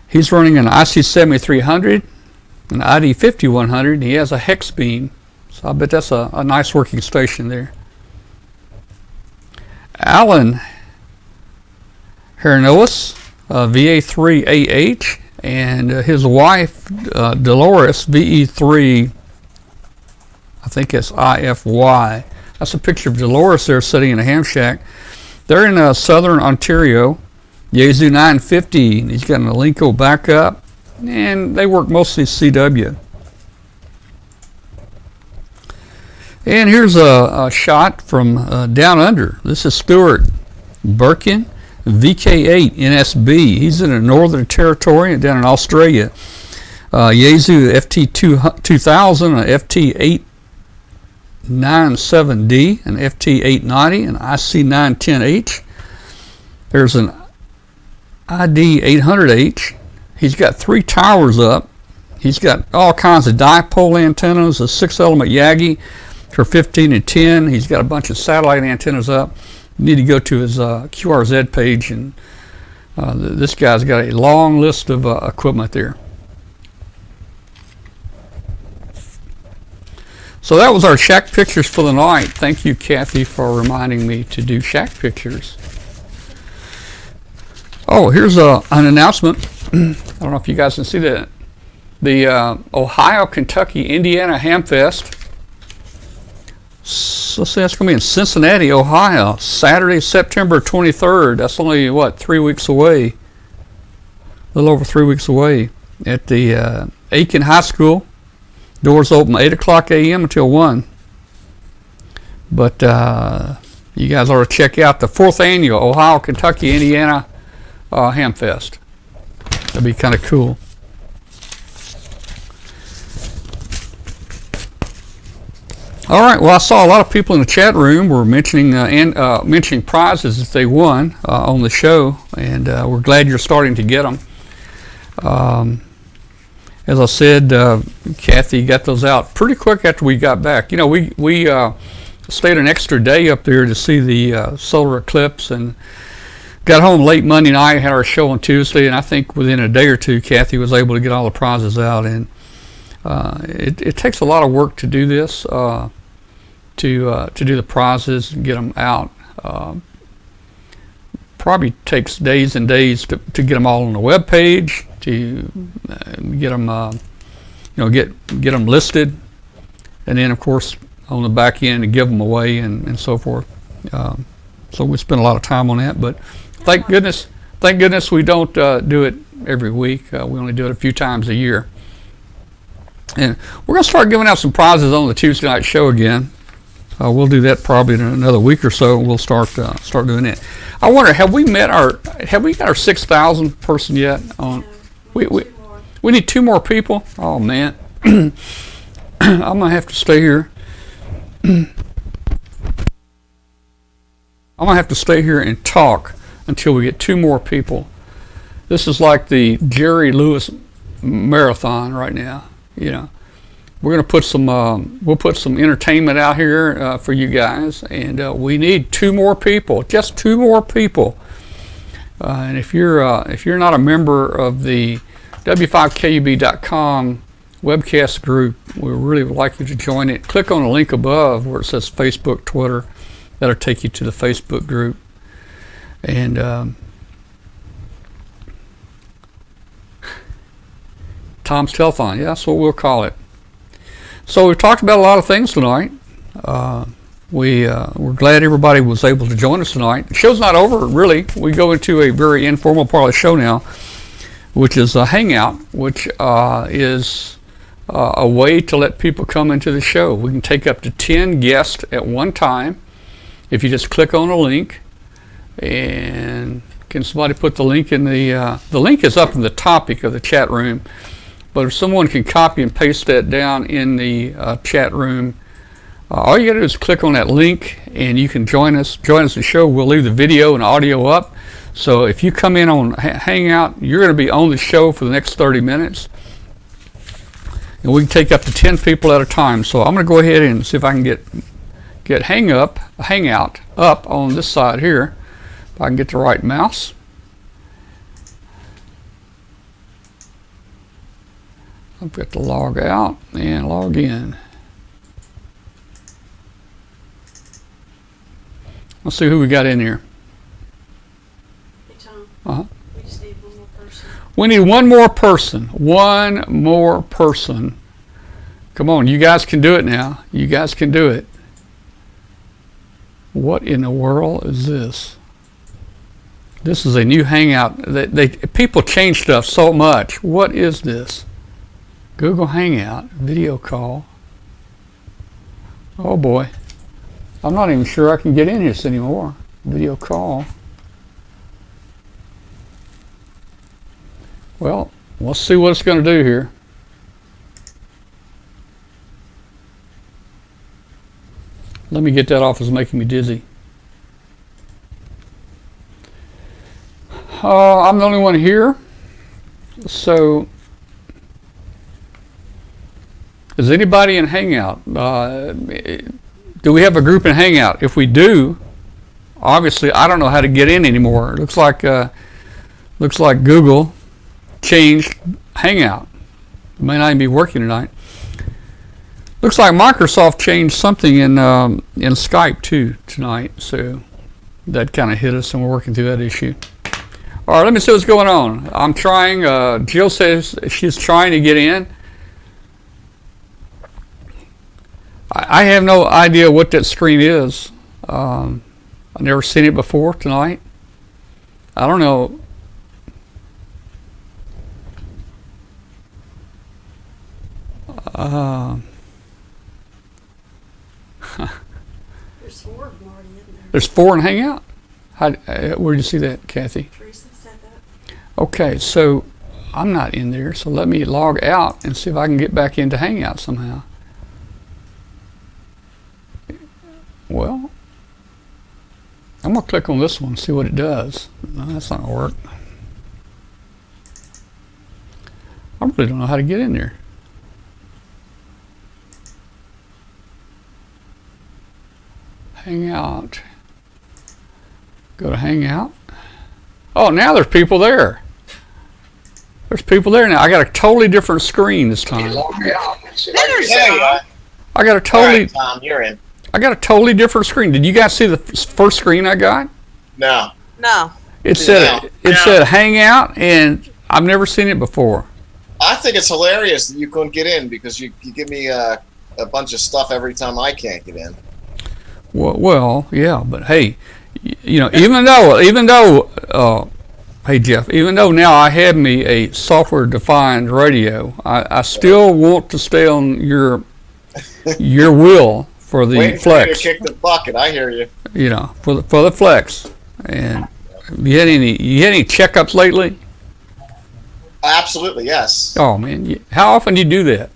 A: he's running an IC7300, an ID5100, and he has a hex beam. So I bet that's a nice working station there. Alan Hernois, VA3AH, and his wife Dolores, VE3, I think it's IFY. That's a picture of Dolores there sitting in a ham shack. They're in southern Ontario. Yaesu 950, he's got an Alinco backup, and they work mostly CW. And here's a shot from down under. This is Stuart Birkin, VK8 NSB. He's in the Northern Territory down in Australia. Yaesu FT2000, an FT897D, an FT890, an IC910H. There's an ID800H. He's got 3 towers up. He's got all kinds of dipole antennas, a 6-element Yagi for 15 and 10. He's got a bunch of satellite antennas up. You need to go to his QRZ page, and this guy's got a long list of equipment there. So that was our shack pictures for the night. Thank you, Kathy, for reminding me to do shack pictures. Oh, here's an announcement. I don't know if you guys can see that. The Ohio, Kentucky, Indiana Hamfest. Let's see, that's going to be in Cincinnati, Ohio, Saturday, September 23rd. That's only, 3 weeks away? A little over 3 weeks away at the Aiken High School. Doors open 8 o'clock a.m. until 1. But you guys ought to check out the 4th annual Ohio, Kentucky, Indiana Hamfest. That'd be kind of cool. All right. Well, I saw a lot of people in the chat room were mentioning mentioning prizes that they won on the show, and we're glad you're starting to get them. As I said, Kathy got those out pretty quick after we got back. You know, we stayed an extra day up there to see the solar eclipse, and got home late Monday night, had our show on Tuesday, and I think within a day or two, Kathy was able to get all the prizes out. And it takes a lot of work to do this, to do the prizes and get them out. Probably takes days and days to get them all on the web page, to get them, get them listed, and then of course on the back end to give them away and so forth. So we spend a lot of time on that, but thank goodness we don't do it every week. We only do it a few times a year. And we're going to start giving out some prizes on the Tuesday night show again. We'll do that probably in another week or so. We'll start doing it. I wonder, have we got our 6,000 person yet? We need 2 more people. Oh man, I'm gonna have to stay here. I'm gonna have to stay here and talk until we get 2 more people. This is like the Jerry Lewis marathon right now. You know, we're gonna put some we'll put some entertainment out here for you guys, and we need 2 more people, just 2 more people. And if you're not a member of the W5KUB.com webcast group, we really would like you to join it. Click on the link above where it says Facebook, Twitter. That'll take you to the Facebook group. And Tom's Telethon, yeah, that's what we'll call it. So we've talked about a lot of things tonight. We're glad everybody was able to join us tonight. The show's not over, really. We go into a very informal part of the show now, which is a Hangout, which is a way to let people come into the show. We can take up to 10 guests at one time if you just click on a link. And can somebody put the link in the link is up in the topic of the chat room, but if someone can copy and paste that down in the chat room, all you gotta do is click on that link and you can join us in the show. We'll leave the video and audio up, so if you come in on Hangout, you're going to be on the show for the next 30 minutes, and we can take up to 10 people at a time. So I'm going to go ahead and see if I can get Hangout up on this side here, if I can get the right mouse. I've got to log out and log in. Let's see who we got in here.
F: Hey, Tom.
A: Uh-huh.
F: We just need one more person.
A: We need one more person. One more person. Come on, you guys can do it now. You guys can do it. What in the world is this? This is a new Hangout. People change stuff so much. What is this? Google Hangout, video call. Oh boy. I'm not even sure I can get in this anymore. Video call. Well, let's see what it's going to do here. Let me get that off. It's making me dizzy. I'm the only one here. So, is anybody in Hangout? Do we have a group in Hangout? If we do, obviously I don't know how to get in anymore. It looks like Google changed Hangout. It may not even be working tonight. Looks like Microsoft changed something in Skype too tonight, so that kind of hit us, and we're working through that issue. All right, let me see what's going on. I'm trying. Jill says she's trying to get in. I have no idea what that screen is. I've never seen it before tonight. I don't know.
F: There's 4 of them already in there.
A: There's 4 in Hangout? Where did you see that, Kathy?
F: Teresa said that.
A: Okay, so I'm not in there, so let me log out and see if I can get back into Hangout somehow. Well, I'm going to click on this one and see what it does. No, that's not going to work. I really don't know how to get in there. Hangout. Go to Hangout. Oh, now there's people there. There's people there now. I got a totally different screen this time. I got a totally.
I: Right, Tom, you're in.
A: I got a totally different screen. Did you guys see the first screen I got?
I: No.
F: No.
A: It said Hangout, and I've never seen it before.
I: I think it's hilarious that you couldn't get in because you give me a bunch of stuff every time I can't get in.
A: Well, yeah, but hey, you know, even though, hey Jeff, even though now I have me a software-defined radio, I still want to stay on your wheel for the
I: Waiting
A: flex.
I: for you to kick the bucket. I hear you.
A: You know, for the flex. And you had any checkups lately?
I: Absolutely, yes.
A: Oh man, how often do you do that?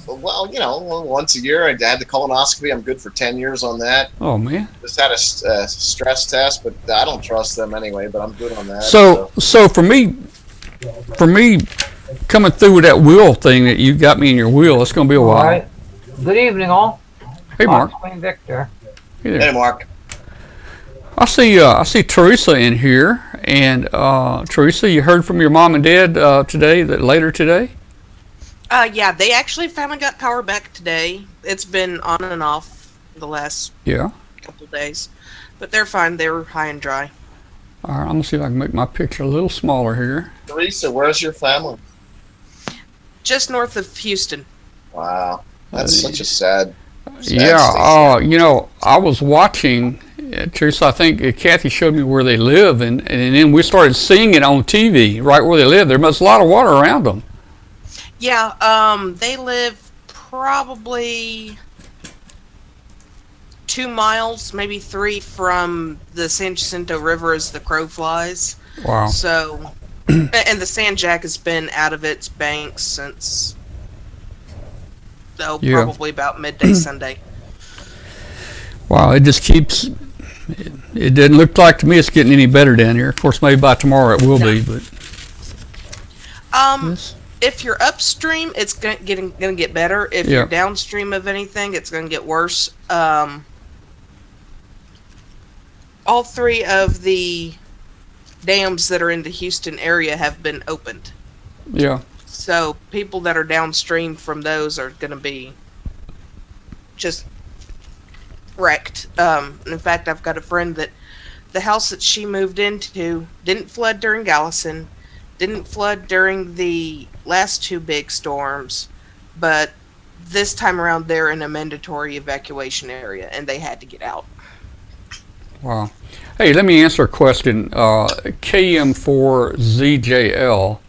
I: Well, you know, once a year. I had the colonoscopy. I'm good for 10 years on that.
A: Oh man.
I: Just had a stress test, but I don't trust them anyway. But I'm good on that.
A: So for me, coming through with that wheel thing that you got me in your wheel, it's going to be a while.
J: All right. Good evening, all.
A: Hey, Mark.
J: Queen Victor.
A: Hey there.
I: Hey, Mark.
A: I see Teresa in here, and Teresa, you heard from your mom and dad later today.
K: Yeah, they actually finally got power back today. It's been on and off the last couple of days, but they're fine. They were high and dry.
A: All right, I'm gonna see if I can make my picture a little smaller here.
I: Teresa, where's your family?
K: Just north of Houston.
I: Wow, that's such a sad
A: yeah, you know, I was watching, Teresa, I think Kathy showed me where they live, and then we started seeing it on TV, right where they live. There must be a lot of water around them.
K: Yeah, they live probably 2 miles, maybe 3 from the San Jacinto River as the crow flies.
A: Wow.
K: So, and the Sand Jack has been out of its banks since, probably about midday Sunday.
A: Wow, it just keeps, it didn't look like to me it's getting any better down here. Of course, maybe by tomorrow it will be, but.
K: If you're upstream, it's gonna get better. If you're downstream of anything, it's gonna get worse. All 3 of the dams that are in the Houston area have been opened.
A: Yeah.
K: So people that are downstream from those are gonna be just wrecked. In fact, I've got a friend that the house that she moved into didn't flood during Gallison, didn't flood during the last two big storms, but this time around they're in a mandatory evacuation area and they had to get out.
A: Wow. Hey, let me answer a question. KM4ZJL.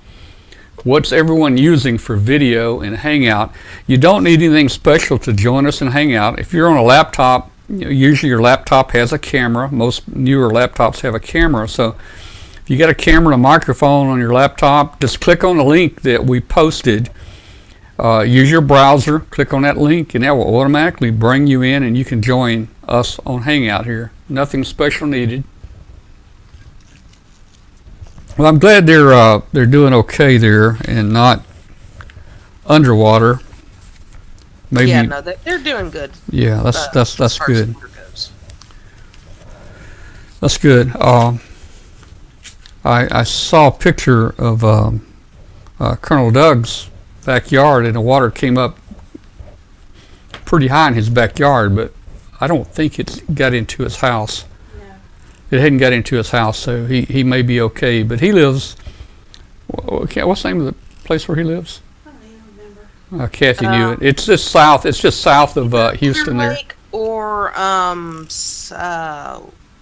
A: What's everyone using for video in Hangout? You don't need anything special to join us in Hangout. If you're on a laptop, usually your laptop has a camera. Most newer laptops have a camera. So if you got a camera and a microphone on your laptop, just click on the link that we posted. Use your browser, click on that link, and that will automatically bring you in and you can join us on Hangout here. Nothing special needed. Well, I'm glad they're doing okay there and not underwater. Maybe.
K: Yeah, no, they're doing good.
A: Yeah, that's good. That's good. I saw a picture of Colonel Doug's backyard, and the water came up pretty high in his backyard, but I don't think it got into his house. It hadn't got into his house, so he may be okay. But he lives. What's the name of the place where he lives?
F: I don't even remember.
A: Kathy knew it. It's just south. It's just south of Houston there.
K: Lake or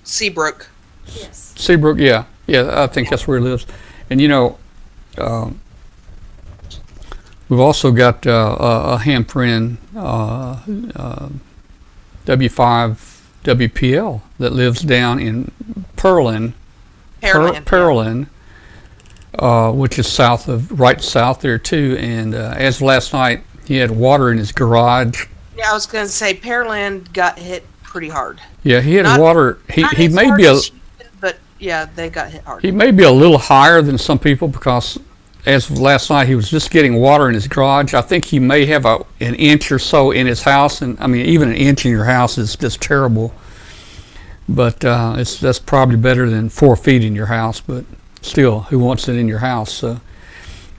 K: Seabrook.
F: Yes.
A: Seabrook, yeah, I think that's where he lives. And we've also got a ham friend, W5 WPL, that lives down in Pearland, which is right south there too. And as of last night, he had water in his garage.
K: Yeah, I was going to say Pearland got hit pretty hard.
A: Yeah, he had water. He may be
K: but yeah, they got hit hard.
A: He may be a little higher than some people because as of last night, he was just getting water in his garage. I think he may have an inch or so in his house, and I mean, even an inch in your house is just terrible. But that's probably better than 4 feet in your house. But still, who wants it in your house? So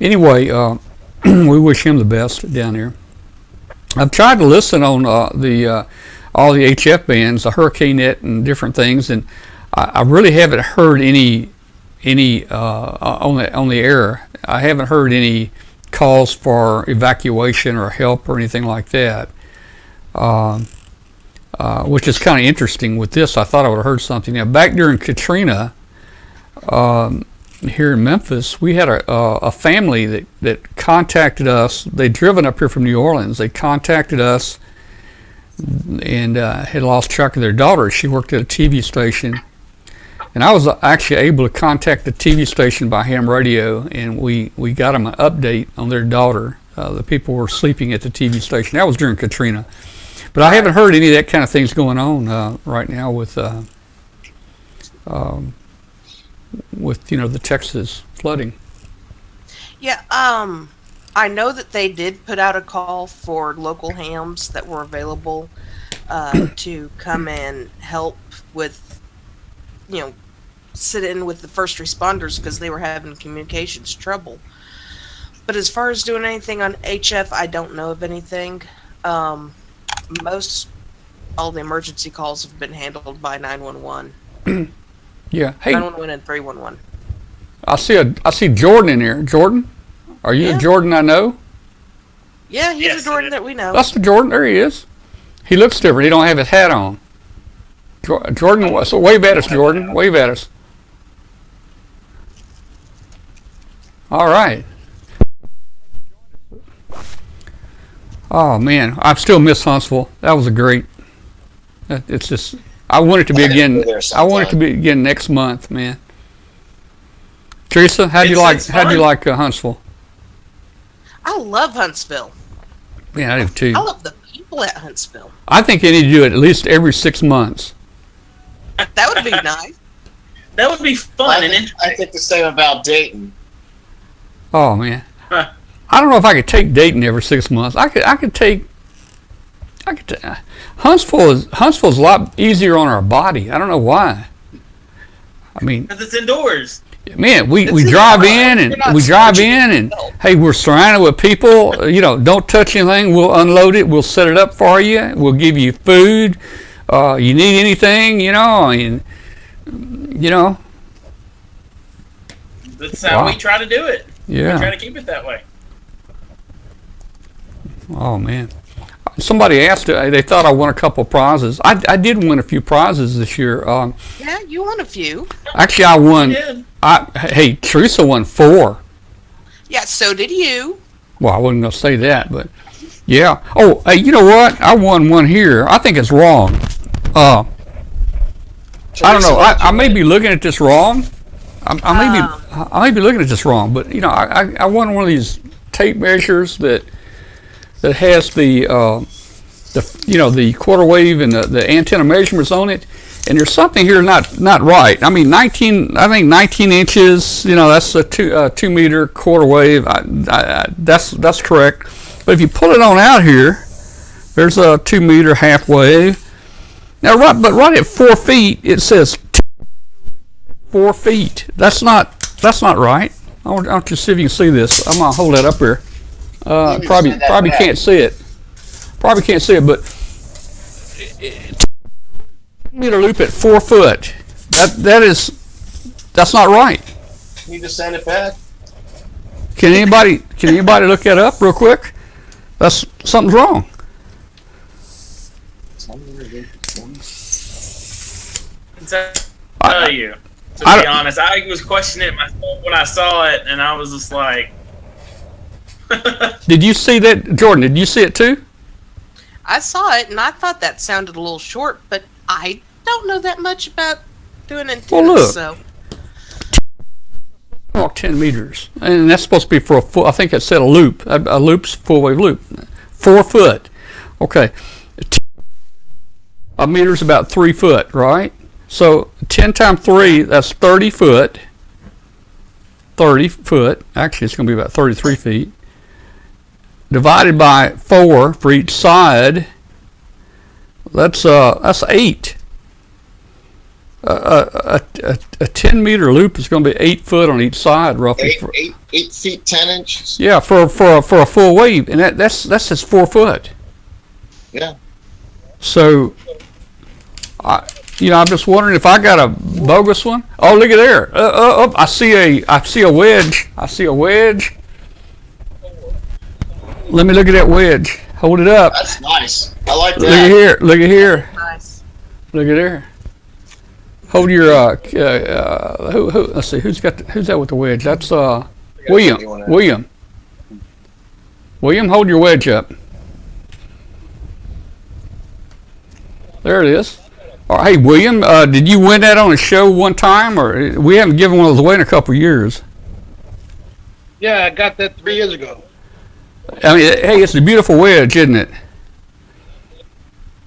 A: anyway, we wish him the best down there. I've tried to listen on all the HF bands, the Hurricane Net, and different things, and I really haven't heard any on the air. I haven't heard any calls for evacuation or help or anything like that, which is kind of interesting with this. I thought I would have heard something. Now, back during Katrina here in Memphis, we had a family that contacted us. They'd driven up here from New Orleans. They contacted us and had lost track of their daughter. She worked at a TV station. And I was actually able to contact the TV station by ham radio, and we got them an update on their daughter. The people were sleeping at the TV station. That was during Katrina. But I haven't heard any of that kind of things going on right now with the Texas flooding.
K: Yeah, I know that they did put out a call for local hams that were available to come and help with, sit in with the first responders because they were having communications trouble. But as far as doing anything on HF, I don't know of anything. All the emergency calls have been handled by 911.
A: Yeah. Hey.
K: 911 and 311.
A: I see Jordan in here. Jordan, are you the Jordan I know?
K: Yeah, he's a Jordan that we know.
A: That's the Jordan. There he is. He looks different. He don't have his hat on. Jordan, so wave at us, Jordan. Wave at us. All right. Oh man, I still miss Huntsville. That was a great. It's just I want it to be again. I want it to be again next month, man. Teresa, how do you like Huntsville?
K: I love Huntsville.
A: Man, I do too.
K: I love the people at Huntsville.
A: I think they need to do it at least every 6 months.
K: That would be nice.
L: That would be fun.
I: I think the same about Dayton.
A: Oh man, I don't know if I could take Dayton every 6 months. I could take Huntsville's a lot easier on our body. I don't know why. I mean,
L: because it's indoors.
A: Man, we drive in and hey, we're surrounded with people. Don't touch anything. We'll unload it. We'll set it up for you. We'll give you food. You need anything, I mean,
L: That's how we try to do it.
A: Yeah.
L: We try to keep it that way.
A: Oh man. Somebody asked, they thought I won a couple prizes. I did win a few prizes this year.
K: Yeah, you won a few.
A: Actually, I won.
L: You did.
A: Hey, Teresa won 4.
K: Yeah, so did you.
A: Well, I wasn't going to say that, but yeah. Oh, hey, you know what? I won one here. I think it's wrong. I don't know. I may be looking at this wrong. I may be looking at this wrong, but I won one of these tape measures that has the quarter wave and the antenna measurements on it, and there's something here not right. I mean, 19 inches. That's a 2 meter quarter wave. That's correct. But if you pull it on out here, there's a 2 meter half wave. Now, right at 4 feet, it says 4 feet. That's not right. I want to see if you can see this. I'm gonna hold that up here. Probably can't see it. Probably can't see it, but 2 meter loop at 4 foot. That's not right.
I: Can you just send it back?
A: Can anybody look that up real quick? Something's wrong.
L: Tell you. To be honest, I was questioning it myself when I saw it, and I was just like.
A: Did you see that, Jordan? Did you see it too?
K: I saw it, and I thought that sounded a little short, but I don't know that much about doing antennas.
A: Well, look.
K: So.
A: 10 meters, and that's supposed to be for a full. I think it said a loop. A loop's full wave loop. 4 foot. Okay. A meter's about 3 foot, right? So 10 times 3, that's 30 foot. 30 foot. Actually, it's going to be about 33 feet. Divided by 4 for each side. That's 8. A 10 meter loop is going to be 8 foot on each side, roughly.
I: 8 feet 10 inches.
A: Yeah, for a full wave, and that's just 4 foot.
I: Yeah.
A: So, I'm just wondering if I got a bogus one. Oh, look at there! I see a wedge. I see a wedge. Let me look at that wedge. Hold it up.
I: That's nice. I like that.
A: Look at here. Look at here.
K: Nice.
A: Look at there. Hold your who? Let's see. Who's that with the wedge? That's William. William, hold your wedge up. There it is. All right, hey, William, did you win that on a show one time, or we haven't given one of those away in a couple of years?
M: Yeah, I got that 3 years ago.
A: I mean, hey, it's a beautiful wedge, isn't it?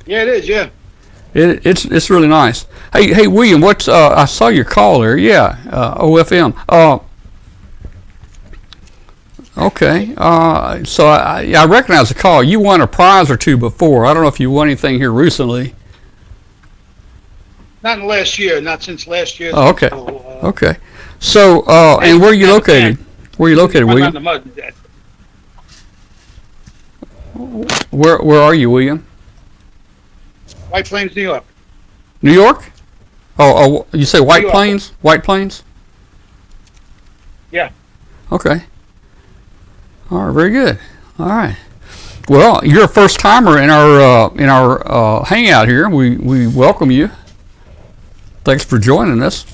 M: Yeah, it is. Yeah.
A: It's really nice. Hey, William, what's I saw your call there. Yeah, OFM. Okay. So I recognize the call. You won a prize or two before. I don't know if you won anything here recently.
M: Not in the last year. Not since last year.
A: Oh, okay.
M: So,
A: Okay. So, and where are you located? Where are you located,
M: I'm
A: William?
M: in the mud.
A: Where are you, William?
M: White Plains, New York.
A: New York? Oh, you say White
M: New York.
A: Plains? White Plains?
M: Yeah.
A: Okay. All right, very good. All right. Well, you're a first timer in our hangout here. We welcome you. Thanks for joining us.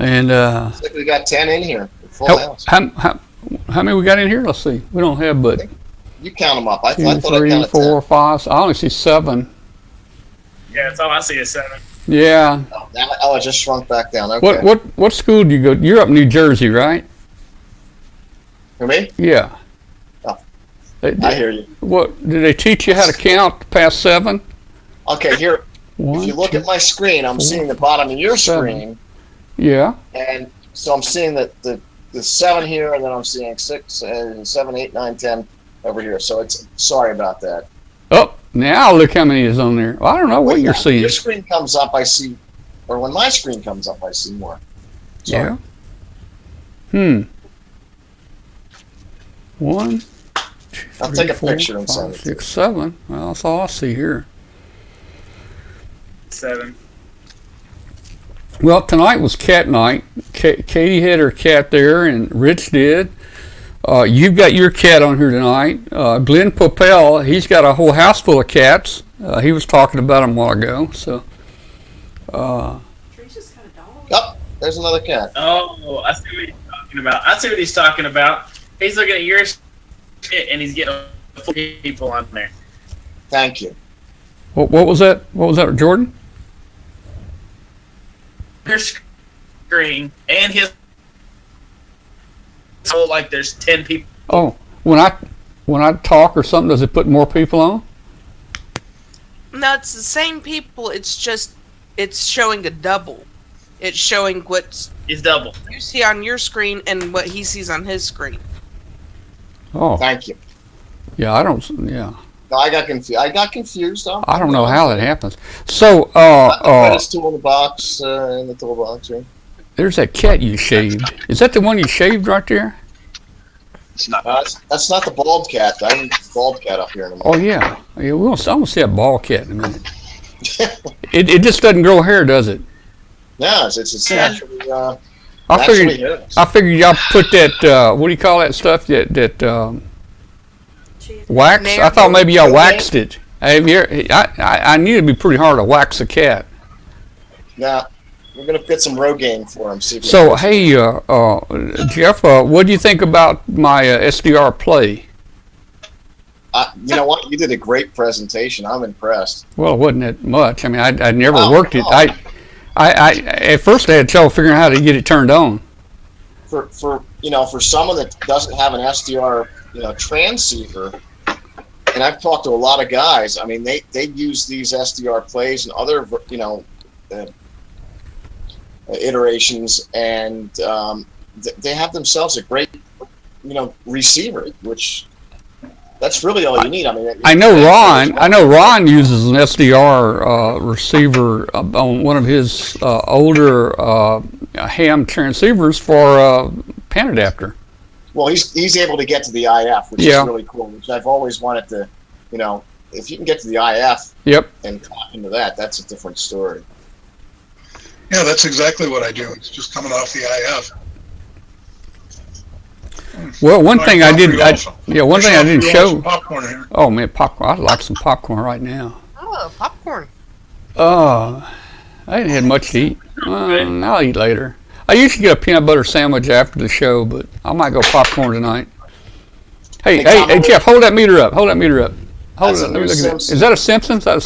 A: And
I: Looks like we got 10 in here. Full house.
A: how many we got in here? Let's see. We don't have but
I: You count them up. I
A: 2,
I: thought I
A: 3,
I: counted
A: 4, 5. I only see 7.
L: Yeah, that's all I see is 7.
A: Yeah.
I: 10. Oh, it just shrunk back down. Okay.
A: What school do you go? You're up in New Jersey, right?
I: For me?
A: Yeah.
I: Oh, I hear you.
A: What did they teach you how to count past 7?
I: Okay, here.
A: One,
I: if you look
A: 2,
I: at my screen, I'm
A: 4,
I: seeing the bottom of your
A: 7.
I: screen.
A: Yeah.
I: And so I'm seeing the 7 here, and then I'm seeing 6 and 7, 8, 9, 10 over here. So it's sorry about that.
A: Oh, now look how many is on there. Well, I don't know what you're seeing.
I: Your screen comes up, I see, or when my screen comes up, I see more. Sorry.
A: Yeah. 1,
I: I'll take a picture and send it.
A: 6, 7. Well, that's all I see here.
L: 7.
A: Well, tonight was cat night. Katie had her cat there, and Rich did. You've got your cat on here tonight. Glenn Popel, he's got a whole house full of cats. He was talking about them a while ago. So.
I: Yep, there's another cat.
L: Oh, I see what he's talking about. He's looking at your shit, and he's getting people on there.
I: Thank you.
A: What was that? What was that, Jordan?
L: Your screen and his. So like there's 10 people.
A: Oh, when I talk or something, does it put more people on?
K: No, it's the same people. It's just it's showing a double. It's showing what
L: is double
K: you see on your screen and what he sees on his screen.
A: Oh,
I: thank you.
A: Yeah, I don't. Yeah.
I: No, I got confused.
A: I don't know how that happens. So,
I: this tool in the box, in the toolbox, right?
A: There's that cat you shaved. Is that the one you shaved right there?
I: It's not. That's not the bald cat. I need the bald cat up here in a minute.
A: Oh yeah. I want to see a bald cat in a minute. it just doesn't grow hair, does it?
I: No, it's naturally.
A: I figured y'all put that. What do you call that stuff? That wax. I thought maybe y'all waxed it. I knew it'd be pretty hard to wax a cat.
I: Yeah, we're gonna get some Rogaine for him.
A: So hey, Jeff, what do you think about my SDR play?
I: You know what? You did a great presentation. I'm impressed.
A: Well, it wasn't that much. I mean, I'd never worked it. I at first I had trouble figuring out how to get it turned on.
I: For someone that doesn't have an SDR transceiver, and I've talked to a lot of guys. I mean, they use these SDR plays and other iterations, and they have themselves a great receiver, which that's really all you need. I mean,
A: I know Ron uses an SDR receiver on one of his older ham transceivers for pan adapter.
I: Well, he's able to get to the IF, which is really cool. Which I've always wanted to, if you can get to the IF, and talk into that, that's a different story.
N: Yeah, that's exactly what I do. It's just coming off the IF.
A: Well, one thing I didn't show.
N: Popcorn here.
A: Oh man, popcorn! I'd like some popcorn right now.
K: Oh, popcorn.
A: I didn't have much to eat. I'll eat later. I usually get a peanut butter sandwich after the show, but I might go popcorn tonight. Hey, Jeff, hold that meter up. Hold it. Let me look at it. Is that a Simpson? Got
I: it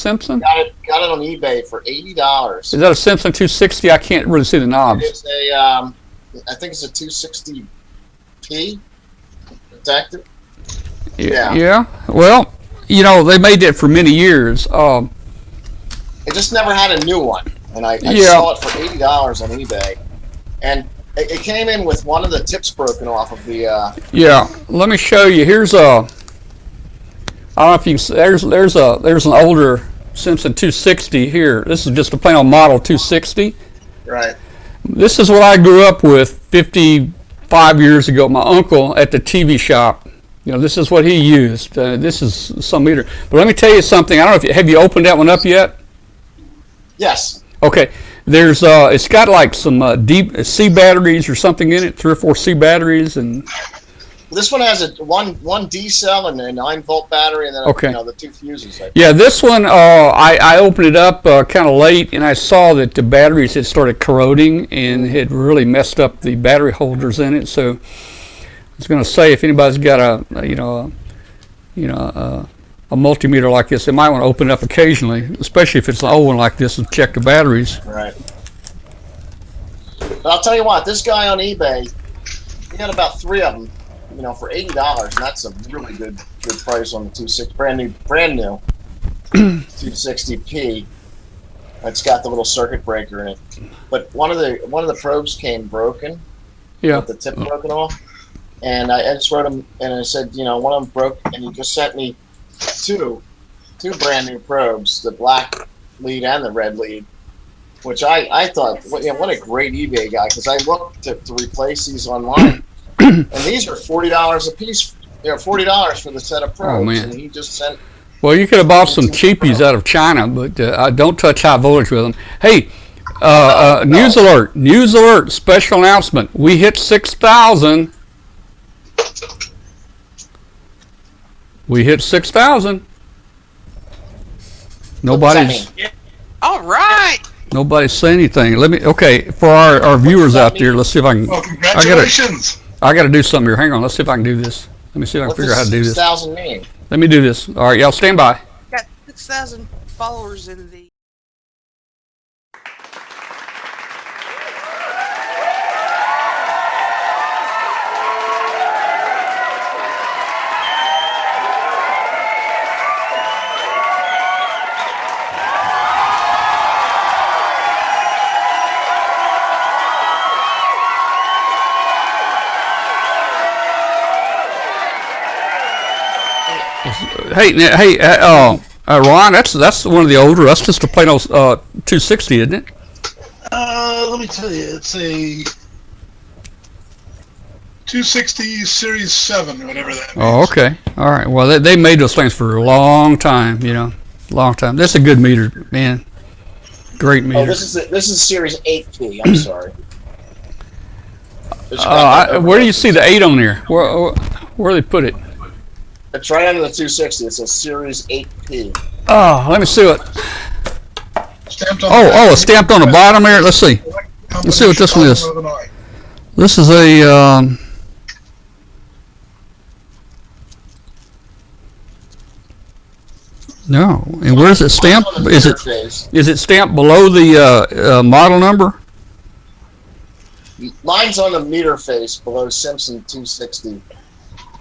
I: on eBay for $80.
A: Is that a Simpson 260? I can't really see the knobs.
I: It's I think it's a 260p detector.
A: Yeah. Well, they made that for many years.
I: It just never had a new one, and I saw it for $80 on eBay. And it came in with one of the tips broken off of the.
A: Yeah, let me show you. Here's a. I don't know if you can see. There's an older Simpson 260 here. This is just a plain old model 260.
I: Right.
A: This is what I grew up with 55 years ago. My uncle at the TV shop. This is what he used. This is some meter. But let me tell you something. I don't know have you opened that one up yet?
I: Yes.
A: Okay. There's it's got like some deep C batteries or something in it, 3 or 4 C batteries, and
I: this one has a one D cell and a 9-volt battery, and then the 2 fuses.
A: Yeah, this one I opened it up kind of late, and I saw that the batteries had started corroding and had really messed up the battery holders in it. So I was going to say, if anybody's got a multimeter like this, they might want to open it up occasionally, especially if it's an old one like this, and check the batteries.
I: Right. But I'll tell you what, this guy on eBay, he got about 3 of them, for $80, and that's a really good price on the 260, brand new 260p. It's got the little circuit breaker in it, but one of the probes came broken.
A: Yeah.
I: With the tip broken off, and I just wrote him and I said, one of them broke, and he just sent me two brand new probes, the black lead and the red lead, which I thought, what a great eBay guy, because I looked to replace these online, and these are $40 a piece $40 for the set of probes,
A: man.
I: and he just sent.
A: Well, you could have bought some cheapies out of China, but don't touch high voltage with them. Hey, news alert! News alert! Special announcement: we hit 6,000. We hit 6,000. Nobody's.
K: All right.
A: Nobody's saying anything. Okay, for our viewers out there, let's see if I can.
N: Well, congratulations.
A: I got to do something here. Hang on. Let's see if I can do this. Let me see if I can figure out how to do this.
I: 6,000 mean?
A: Let me do this. All right, y'all stand by.
K: Got 6,000 followers in the.
A: Hey, Ron, that's one of the older. That's just a plain old 260, isn't it?
N: Let me tell you, it's a 260 Series 7, or whatever that means.
A: Oh, okay. All right. Well, they made those things for a long time, long time. That's a good meter, man. Great meter.
I: Oh, this is Series 8P. I'm sorry.
A: Where do you see the 8 on there? Where do they put it?
I: It's right under the 260. It says Series 8P.
A: Oh, let me see it.
N: Stamped on
A: it's stamped on the bottom there. Let's see. Let's see what this one is. This is a. No, and where is it stamped? Is it stamped below the model number?
I: Mine's on the meter face below Simpson 260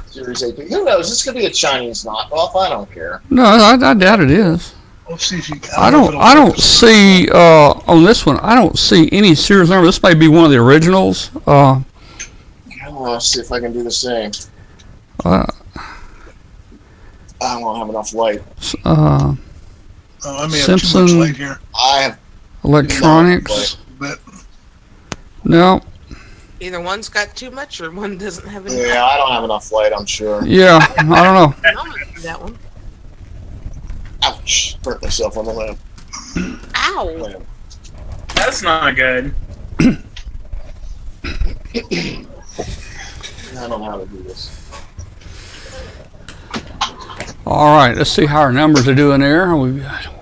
I: Series 8P. Who knows? This could be a Chinese knockoff. I don't care.
A: No, I doubt it is.
N: Let's see if you.
A: I don't see on this one. I don't see any serial number. This may be one of the originals.
I: Let's see if I can do the same.
A: I
I: don't have enough light.
N: I may have
A: Simpson
N: too much light here.
I: I have
A: electronics. No.
K: Either one's got too much or one doesn't have enough.
I: Yeah, I don't have enough light, I'm sure.
A: Yeah, I don't know.
K: I'm gonna do that one.
I: Ouch! Burnt myself on the lamp.
K: Ow!
L: That's not good.
I: I don't know how to do this.
A: All right, let's see how our numbers are doing there. We've got 1,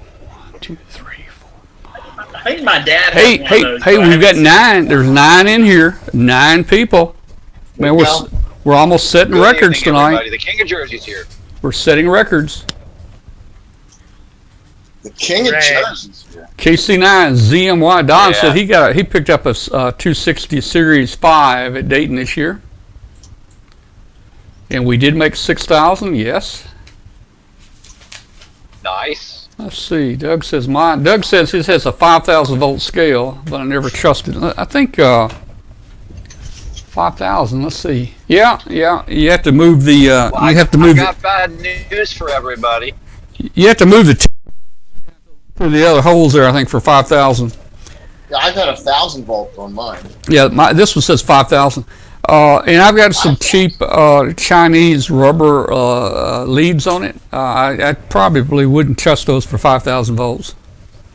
A: 2, 3, 4.
L: I think my dad.
A: Hey,
L: has one of those,
A: hey!
L: but I
A: We've got
L: haven't
A: 9. There's 9 in here. 9 people. Man, we're almost setting records tonight.
O: Everybody. The King of Jersey's here.
A: We're setting records.
I: The King of Jersey's here.
A: KC9 ZMY. Don said he picked up a 260 Series 5 at Dayton this year, and we did make 6,000. Yes.
O: Nice.
A: Let's see. Doug says mine. Doug says his has a 5,000 volt scale, but I never trusted it. I think 5,000. Let's see. Yeah. You have to move the.
O: Well, I got bad news for everybody.
A: You have to move the for the other holes there. I think for 5,000.
I: Yeah, I got 1,000 volt on mine.
A: Yeah, this one says 5,000. And I've got some cheap Chinese rubber leads on it. I probably wouldn't trust those for 5,000 volts.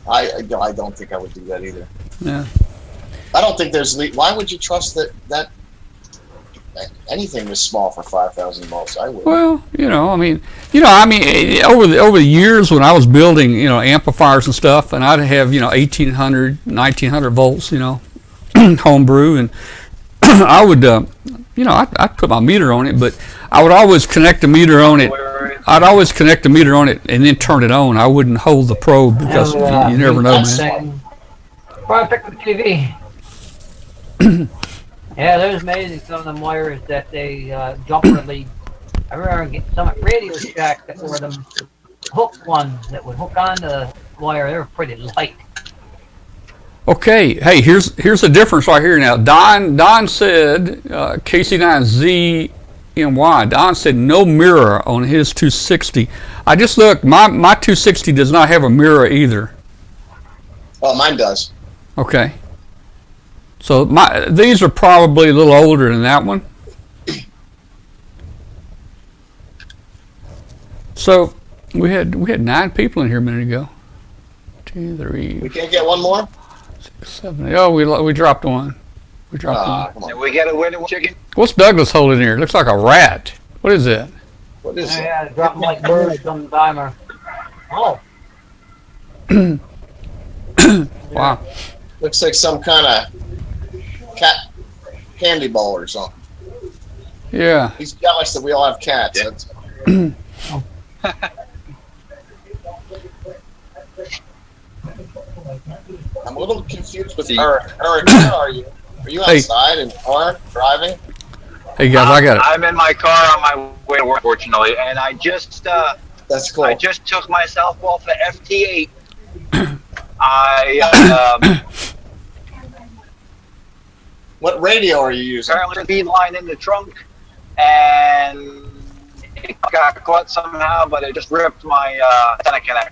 I: I don't think I would do that either.
A: Yeah.
I: I don't think there's why would you trust that anything this small for 5,000 volts? I would.
A: Well, I mean, over the years when I was building, amplifiers and stuff, and I'd have 1,800, 1,900 volts, homebrew, and I would, I'd put my meter on it, but I would always connect the meter on it. I'd always connect the meter on it and then turn it on. I wouldn't hold the probe because you never know, man.
J: Well, I picked up the TV. Yeah, there's amazing some of them wires that they jumper lead. I remember getting some at Radio Shack that were them hook ones that would hook onto the wire. They were pretty light.
A: Okay, hey, here's the difference right here now. Don said KC9ZMY. Don said no mirror on his 260. I just looked. My 260 does not have a mirror either.
I: Oh, mine does.
A: Okay. So these are probably a little older than that one. So we had 9 people in here a minute ago. 2, 3.
I: We can't get one more?
A: 6, 7. Oh, we dropped one. We dropped one.
I: Come on.
O: Did we get a winning chicken?
A: What's Douglas holding here? It looks like a rat. What is that?
I: What is it?
J: Yeah, drop them like birds on the timer. Oh.
A: Wow.
I: Looks like some kind of cat candy ball or something.
A: Yeah.
I: He's jealous that we all have cats. That's I'm a little confused with Eric. Eric, where are you? Are you
A: Hey.
I: outside in the car driving?
A: Hey guys, I got it.
O: I'm in my car on my way to work, fortunately, and I just
I: That's cool.
O: I just took myself off the FT8. I
I: What radio are you using?
O: currently speed line in the trunk, and it got caught somehow, but it just ripped my antenna connector.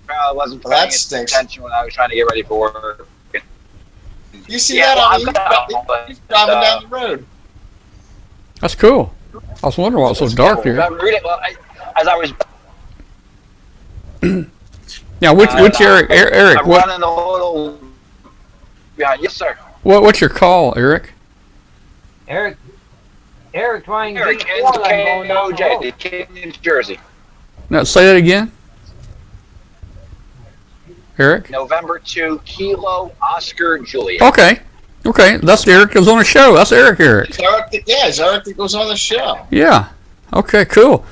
O: I wasn't
I: Well, that
O: paying
I: stinks.
O: attention when I was trying to get ready for work.
I: You see
O: Yeah,
I: that
O: well,
I: on
O: I've
I: you?
O: got
I: You're
O: it, but,
I: driving down the road.
A: That's cool. I was wondering why it's so dark here.
O: Well, as I was
A: Now, which Eric? Eric,
O: I'm
A: what?
O: running a little behind. Yes, sir.
A: What's your call, Eric?
J: Eric trying to
O: Eric,
J: get going down the
O: NKOJ,
J: road.
O: the kid in New Jersey.
A: Now, say that again. Eric.
O: November 2, Kilo Oscar Juliet.
A: Okay. That's Eric that's on the show. That's Eric.
I: It's Eric that goes on the show.
A: Yeah. Okay. Cool.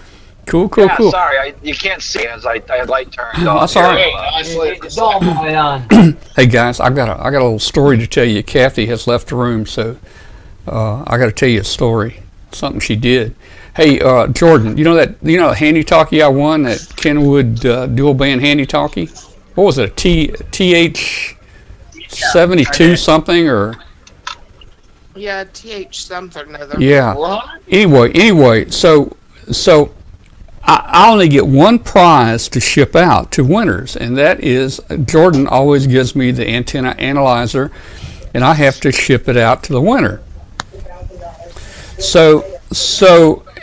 O: Yeah, sorry, you can't see as I had light turned off.
A: That's all right.
J: It's all going on.
A: Hey guys, I got a little story to tell you. Kathy has left the room, so I got to tell you a story. Something she did. Hey, Jordan, you know the handy talkie I won, that Kenwood dual band handy talkie? What was it? TH 72 something or?
K: Yeah, TH something or other.
A: Yeah. Anyway, so I only get one prize to ship out to winners, and that is Jordan always gives me the antenna analyzer, and I have to ship it out to the winner. So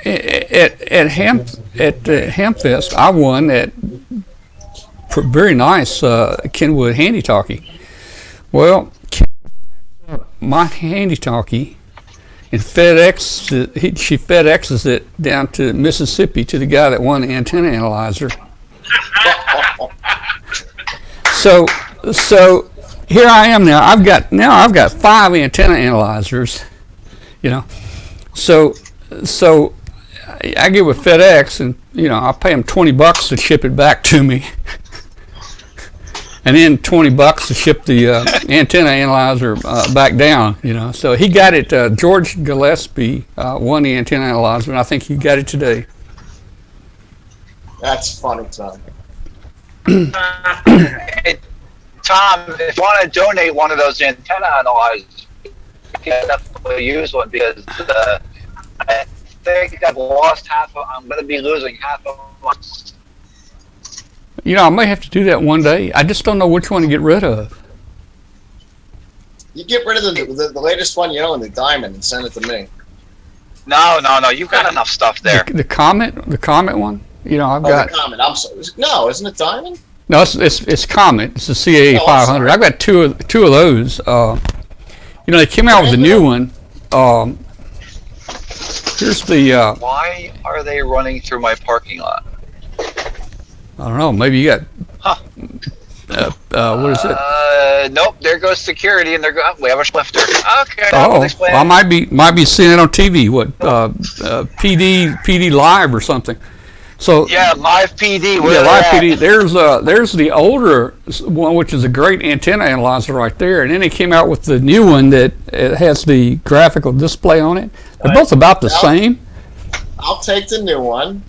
A: at Hamfest, I won that very nice Kenwood handy talkie. Well, my handy talkie, and she FedExes it down to Mississippi to the guy that won the antenna analyzer. So here I am now. I've got 5 antenna analyzers. So I get with FedEx, and I pay them $20 to ship it back to me. And then $20 to ship the antenna analyzer back down, So he got it. George Gillespie won the antenna analyzer, and I think he got it today.
I: That's funny, Tom.
O: Hey, Tom, if you want to donate one of those antenna analyzers, you can definitely use one, because I think I've lost I'm going to be losing half of my.
A: I may have to do that one day. I just don't know which one to get rid of.
I: You get rid of the latest one, in the diamond, and send it to me.
O: No. You've got enough stuff there.
A: The Comet one. I've got.
I: The Comet. I'm sorry. No, isn't it diamond?
A: No, it's Comet. It's the CAA 500. I've got two of those. They came out with a new one. Here's the.
O: Why are they running through my parking lot?
A: I don't know. Maybe you got. What is it?
O: Nope. There goes security, and we have a lifter. Okay.
A: I might be seeing it on TV. What PD Live or something. So
O: yeah, Live PD.
A: Live PD. There's the older one, which is a great antenna analyzer right there, and then they came out with the new one that has the graphical display on it. They're both about the same.
I: I'll take the new one,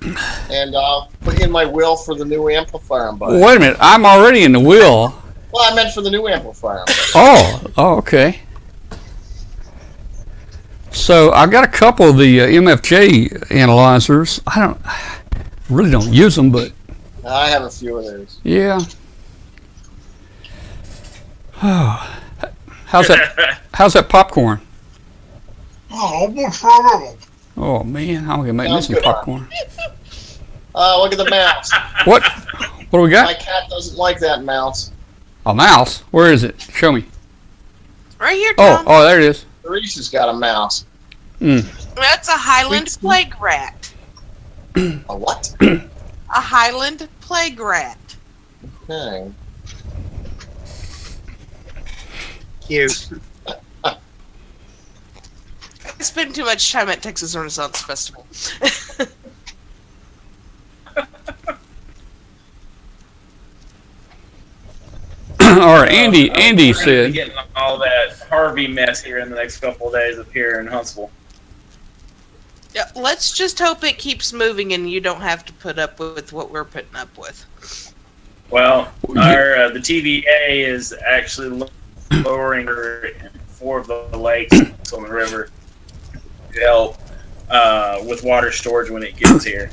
I: and I'll put in my will for the new amplifier I'm buying.
A: Wait a minute, I'm already in the will.
I: Well, I meant for the new amplifier.
A: Oh, okay. So I got a couple of the MFJ analyzers. I really don't use them, but
I: I have a few of those.
A: yeah. How's that popcorn?
N: Oh, almost horrible.
A: Oh man, I'm gonna make me
I: Sounds
A: some
I: good.
A: popcorn.
I: Look at the mouse.
A: What? What do we
I: My
A: got?
I: cat doesn't like that mouse.
A: A mouse? Where is it? Show me.
K: Right here,
A: Oh,
K: Tom.
A: oh, there it is.
I: Reese has got a mouse.
K: That's a Highland plague rat.
I: A what?
K: A Highland plague rat.
I: Okay.
K: Cute. I spend too much time at Texas Renaissance Festival.
A: Or Andy
L: We're gonna be
A: said.
L: getting all that Harvey mess here in the next couple of days up here in Huntsville.
K: Yeah, let's just hope it keeps moving and you don't have to put up with what we're putting up with.
L: Well, our the TVA is actually lowering 4 of the lakes on the river to help with water storage when it gets here.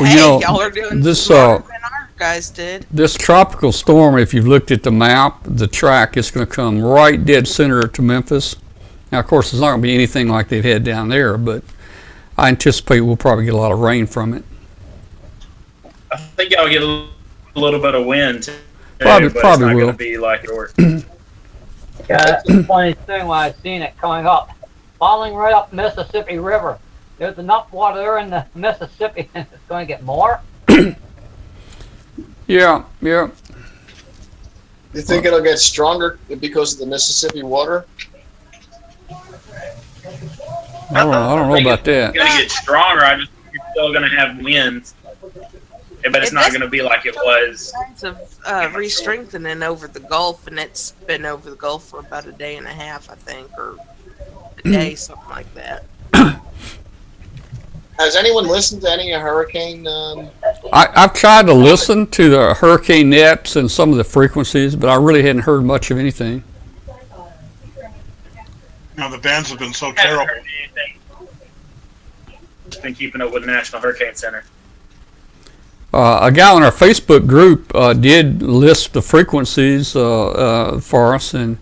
A: Well,
K: Hey,
A: you know,
K: y'all are doing
A: this
K: smarter than our guys did.
A: this tropical storm, if you've looked at the map, the track, it's going to come right dead center to Memphis. Now, of course, it's not going to be anything like they've had down there, but I anticipate we'll probably get a lot of rain from it.
L: I think y'all get a little bit of wind too,
A: Probably
L: but it's not
A: will.
L: going to be like yours.
J: Yeah, that's the funny thing when I seen it coming up, falling right up Mississippi River. There's enough water there in the Mississippi, and it's going to get more.
A: Yeah.
I: You think it'll get stronger because of the Mississippi water?
A: I don't know about that.
L: It's going to get stronger. I just think you're still going to have winds, but it's not going to be like it was.
K: Signs of re-strengthening over the Gulf, and it's been over the Gulf for about a day and a half, I think, or a day, something like that.
I: Has anyone listened to any hurricane?
A: I've tried to listen to the hurricane nets and some of the frequencies, but I really hadn't heard much of anything.
N: You know, the bands have been so terrible.
L: Just been keeping up with the National Hurricane Center.
A: A guy on our Facebook group did list the frequencies for us, and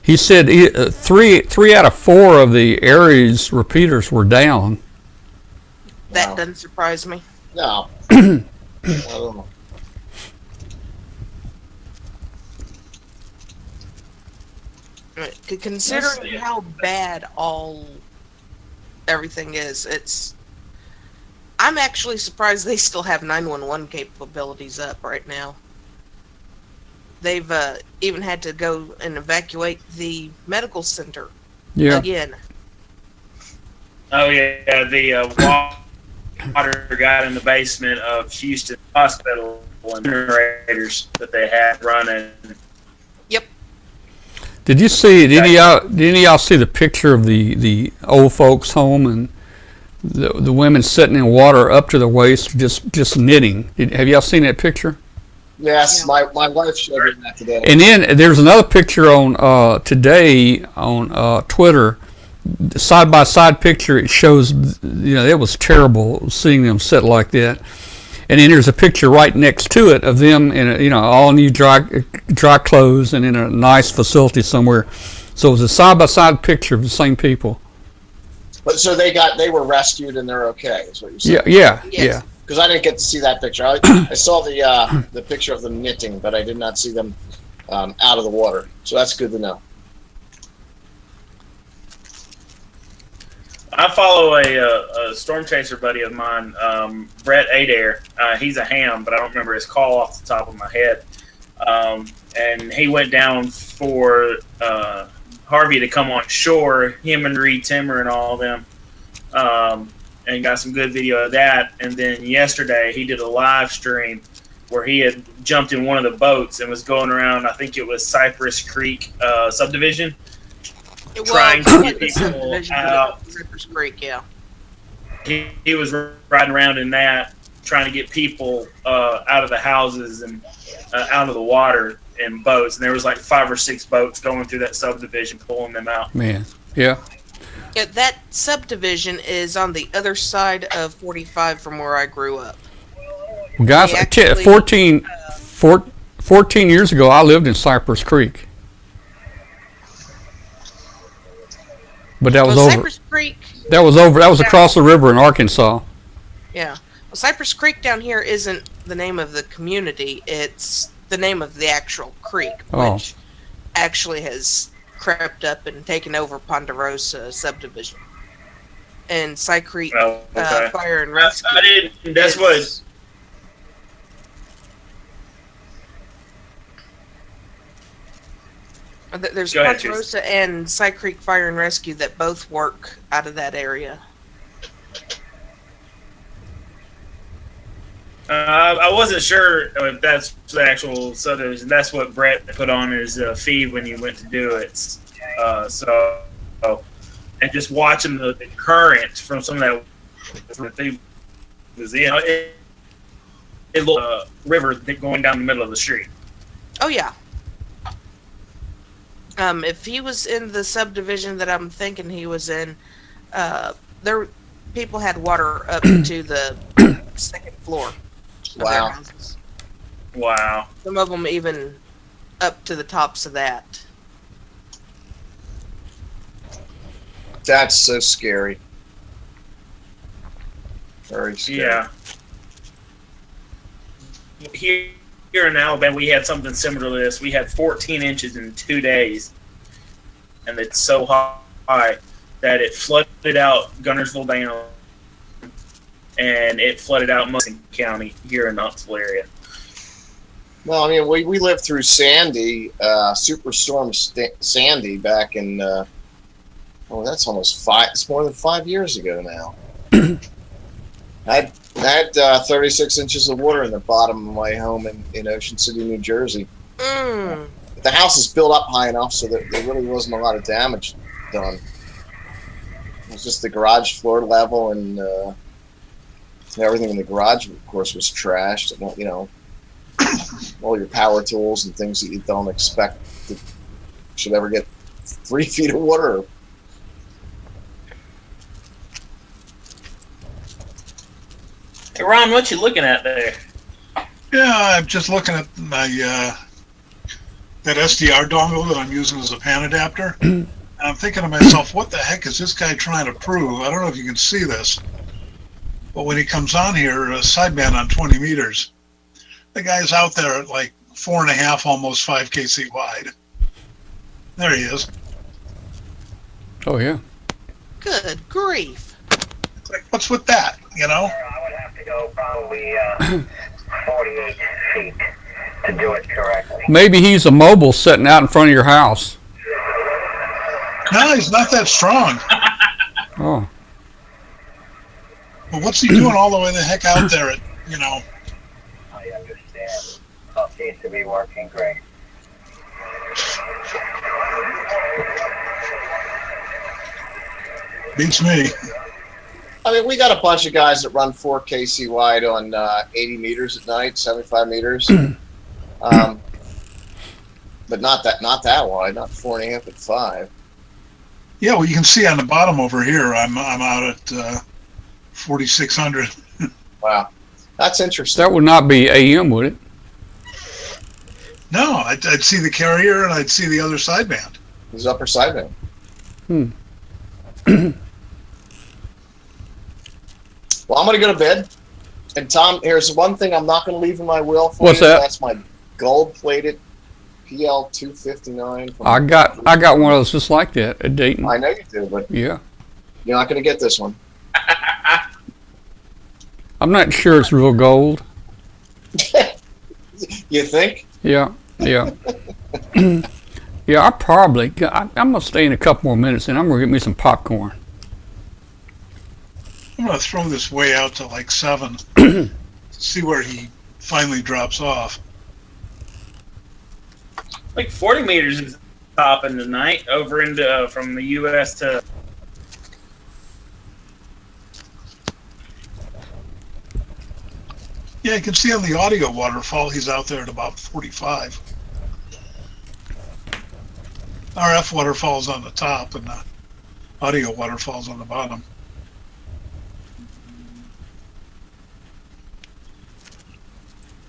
A: he said three out of 4 of the Aries repeaters were down.
K: That doesn't surprise me.
I: No. I don't know.
K: Considering how bad everything is, I'm actually surprised they still have 911 capabilities up right now. They've even had to go and evacuate the medical center again.
L: Oh yeah, the water got in the basement of Houston Hospital and generators that they had running.
K: Yep.
A: Did any of y'all see the picture of the old folks home and the women sitting in water up to their waist just knitting? Have y'all seen that picture?
I: Yes, my wife showed me that today.
A: And then there's another picture on today on Twitter. The side-by-side picture, it shows, it was terrible seeing them sit like that. And then there's a picture right next to it of them in all new dry clothes and in a nice facility somewhere. So it was a side-by-side picture of the same people.
I: But so they were rescued and they're okay, is what you're saying?
A: Yeah.
I: Because I didn't get to see that picture. I saw the picture of them knitting, but I did not see them out of the water. So that's good to know.
L: I follow a storm chaser buddy of mine, Brett Adair. He's a ham, but I don't remember his call off the top of my head. And he went down for Harvey to come on shore, him and Reed Timmer and all of them, and got some good video of that. And then yesterday he did a live stream where he had jumped in one of the boats and was going around, I think it was Cypress Creek subdivision, trying to get people out.
K: Cypress Creek, yeah.
L: He was riding around in that, trying to get people out of the houses and out of the water in boats. And there was like 5 or 6 boats going through that subdivision, pulling them out.
A: Man, yeah.
K: Yeah, that subdivision is on the other side of 45 from where I grew up.
A: Well, guys, 14 years ago, I lived in Cypress Creek. But that was
K: Well,
A: over.
K: Cypress Creek.
A: That was over. That was across the river in Arkansas.
K: Yeah. Well, Cypress Creek down here isn't the name of the community. It's the name of the actual creek,
A: Oh.
K: which actually has crept up and taken over Ponderosa subdivision. And Cy Creek Fire and Rescue.
L: I didn't. That's what.
K: There's
L: Go ahead,
K: Ponderosa and Cy Creek Fire and Rescue that both work out of that area.
L: I wasn't sure if that's the actual subdivision. That's what Brett put on his feed when he went to do it. And just watching the current from some of that they was it looked river going down the middle of the street.
K: Oh yeah. If he was in the subdivision that I'm thinking he was in, there people had water up to the second floor of their
I: Wow.
K: houses.
L: Wow.
K: Some of them even up to the tops of that.
I: That's so scary. Very scary.
L: Yeah. Here in Alabama, we had something similar to this. We had 14 inches in 2 days, and it's so high that it flooded out Gunnersville Dam, and it flooded out Munson County here in the Huntsville area.
I: Well, I mean, we lived through Sandy, Superstorm Sandy back in, that's almost it's more than 5 years ago now. I had 36 inches of water in the bottom of my home in Ocean City, New Jersey.
K: Mm.
I: The house is built up high enough so that there really wasn't a lot of damage done. It was just the garage floor level, and everything in the garage, of course, was trashed. And, you know, all your power tools and things that you don't expect that should ever get 3 feet of water.
L: Hey, Ron, what you looking at there?
N: Yeah, I'm just looking at my that SDR dongle that I'm using as a pan adapter. And I'm thinking to myself, what the heck is this guy trying to prove? I don't know if you can see this, but when he comes on here, a sideband on 20 meters, the guy's out there at like 4.5, almost 5 kc wide. There he is.
A: Oh yeah.
K: Good grief.
N: It's like, what's with that? You know?
G: I would have to go probably 48 feet to do it correctly.
A: Maybe he's a mobile sitting out in front of your house.
N: No, he's not that strong.
A: Oh.
N: But what's he doing all the way the heck out there at, you know?
G: I understand. It seems to be working great.
N: Beats me.
I: I mean, we got a bunch of guys that run 4 kc wide on 80 meters at night, 75 meters. But not that wide, not 4.5 at 5.
N: Yeah, well, you can see on the bottom over here, I'm out at 4,600.
I: Wow, that's interesting.
A: That would not be AM, would it?
N: No, I'd see the carrier and I'd see the other sideband.
I: His upper sideband. Well, I'm going to go to bed. And Tom, here's one thing I'm not going to leave in my will for
A: What's
I: you.
A: that?
I: That's my gold-plated PL 259.
A: I got one of those just like that at Dayton.
I: I know you do, but
A: Yeah.
I: you're not going to get this one.
A: I'm not sure it's real gold.
I: You think?
A: Yeah. Yeah. Yeah, I'm going to stay in a couple more minutes and I'm going to get me some popcorn.
N: I'm going to throw this way out to like 7. See where he finally drops off.
L: Like 40 meters is topping tonight over into from the U.S. to.
N: Yeah, you can see on the audio waterfall, he's out there at about 45. RF waterfall's on the top and the audio waterfall's on the bottom.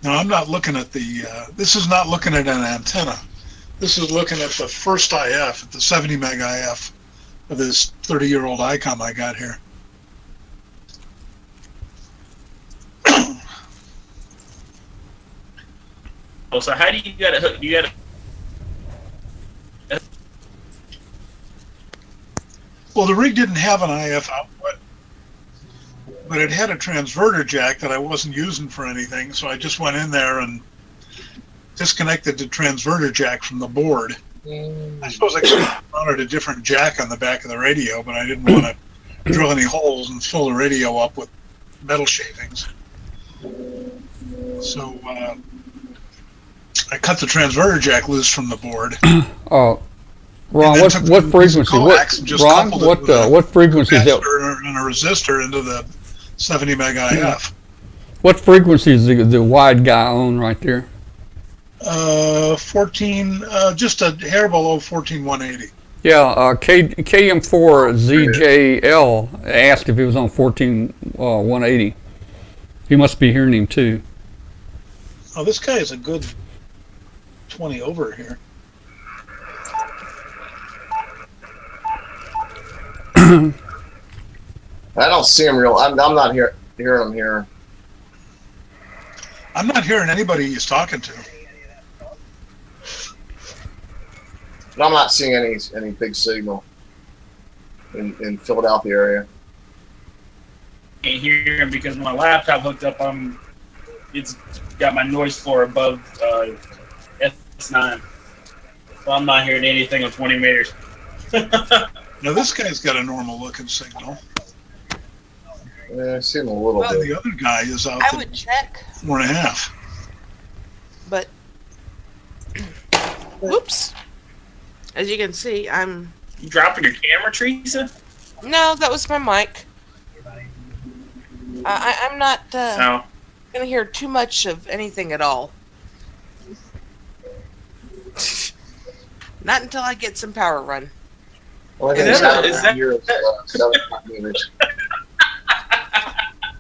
N: Now, I'm not looking at this is not looking at an antenna. This is looking at the first IF, at the 70 meg IF of this 30-year-old ICOM I got here.
L: Oh, so how do you got it hooked? You got it.
N: Well, the rig didn't have an IF output, but it had a transverter jack that I wasn't using for anything, so I just went in there and disconnected the transverter jack from the board. I suppose I could have mounted a different jack on the back of the radio, but I didn't want to drill any holes and fill the radio up with metal shavings. So I cut the transverter jack loose from the board.
A: Oh, Ron, what frequency? What frequency is that?
N: And a resistor into the 70 meg IF.
A: What frequency is the wide guy on right there?
N: 14, just a hair below 14180.
A: Yeah, KM4ZJL asked if he was on 14180. He must be hearing him too.
N: Oh, this guy is a good 20 over here.
I: I don't see him real. I'm not hearing him here.
N: I'm not hearing anybody he's talking to.
I: But I'm not seeing any big signal in Philadelphia area.
L: Can't hear him because my laptop hooked up. It's got my noise floor above S9, so I'm not hearing anything on 20 meters.
N: Now this guy's got a normal looking signal.
I: Yeah, I see him a little bit.
N: The other guy is out
K: I would check,
N: 4.5.
K: but whoops. As you can see, I'm...
L: You dropping your camera, Teresa?
K: No, that was my mic. I'm not going to hear too much of anything at all. Not until I get some power run.
I: Well, I think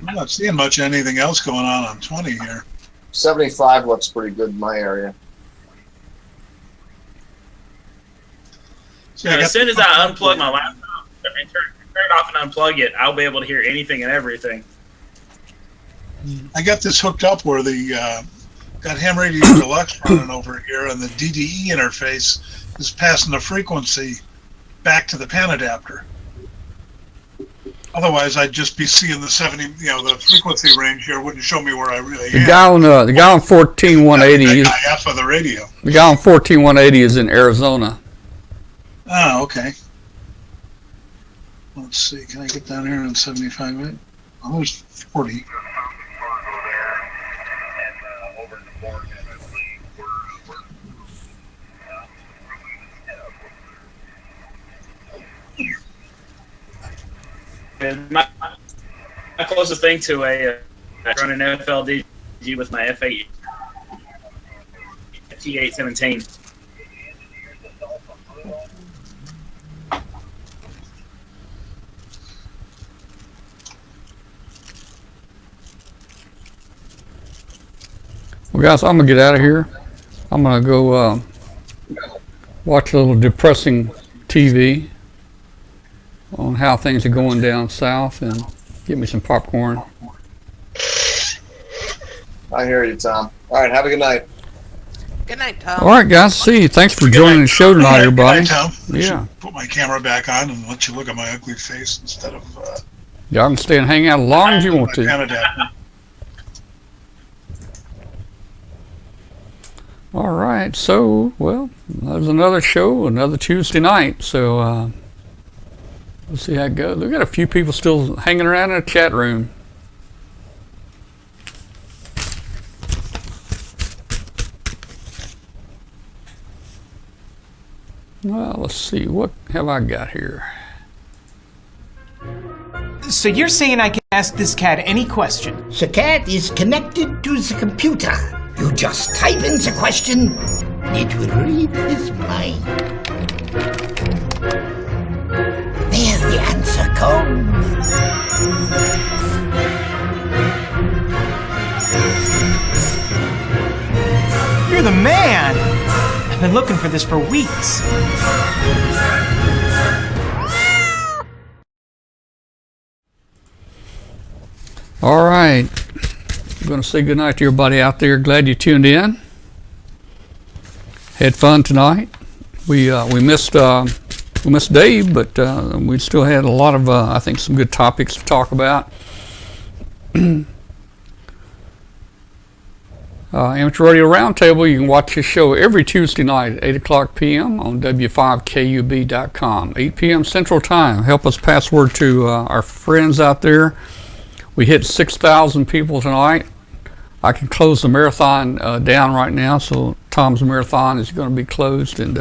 N: I'm not seeing much of anything else going on 20 here.
I: 75 looks pretty good in my area.
L: So as soon as I unplug my laptop and turn it off and unplug it, I'll be able to hear anything and everything.
N: I got this hooked up where got Ham Radio Deluxe running over here, and the DDE interface is passing the frequency back to the pan adapter. Otherwise, I'd just be seeing the 70, the frequency range here wouldn't show me where I really am.
A: The guy on 14180 is
N: IF of the radio.
A: The guy on 14180 is in Arizona.
N: Oh, okay. Let's see. Can I get down here on 75? Right? Oh, there's 40.
L: My closest thing to a running FLDG with my F8 T817.
A: Well, guys, I'm gonna get out of here. I'm gonna go watch a little depressing TV on how things are going down south and get me some popcorn.
I: I hear you, Tom. All right, have a good night.
K: Good night, Tom.
A: All right, guys. See you. Thanks for joining the show tonight, everybody.
N: Good night, Tom.
A: Yeah.
N: Put my camera back on and let you look at my ugly face instead of.
A: Y'all can stay and hang out as long as you want to. All right. So, well, there's another show, another Tuesday night. So, we'll see how it goes. We've got a few people still hanging around in the chat room. Well, let's see. What have I got here?
P: So you're saying I can ask this cat any question?
Q: The cat is connected to the computer. You just type in the question, it will read his mind. There the answer comes.
P: You're the man! I've been looking for this for weeks.
A: All right. I'm going to say goodnight to everybody out there. Glad you tuned in. Had fun tonight. We missed Dave, but we still had a lot of I think some good topics to talk about. Amateur Radio Roundtable, you can watch this show every Tuesday night at 8 o'clock p.m. on W5KUB.com, 8 p.m. Central Time. Help us pass word to our friends out there. We hit 6,000 people tonight. I can close the marathon down right now, so Tom's marathon is going to be closed. And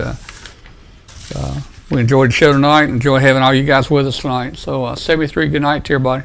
A: we enjoyed the show tonight. Enjoy having all you guys with us tonight. So 73, good night to everybody.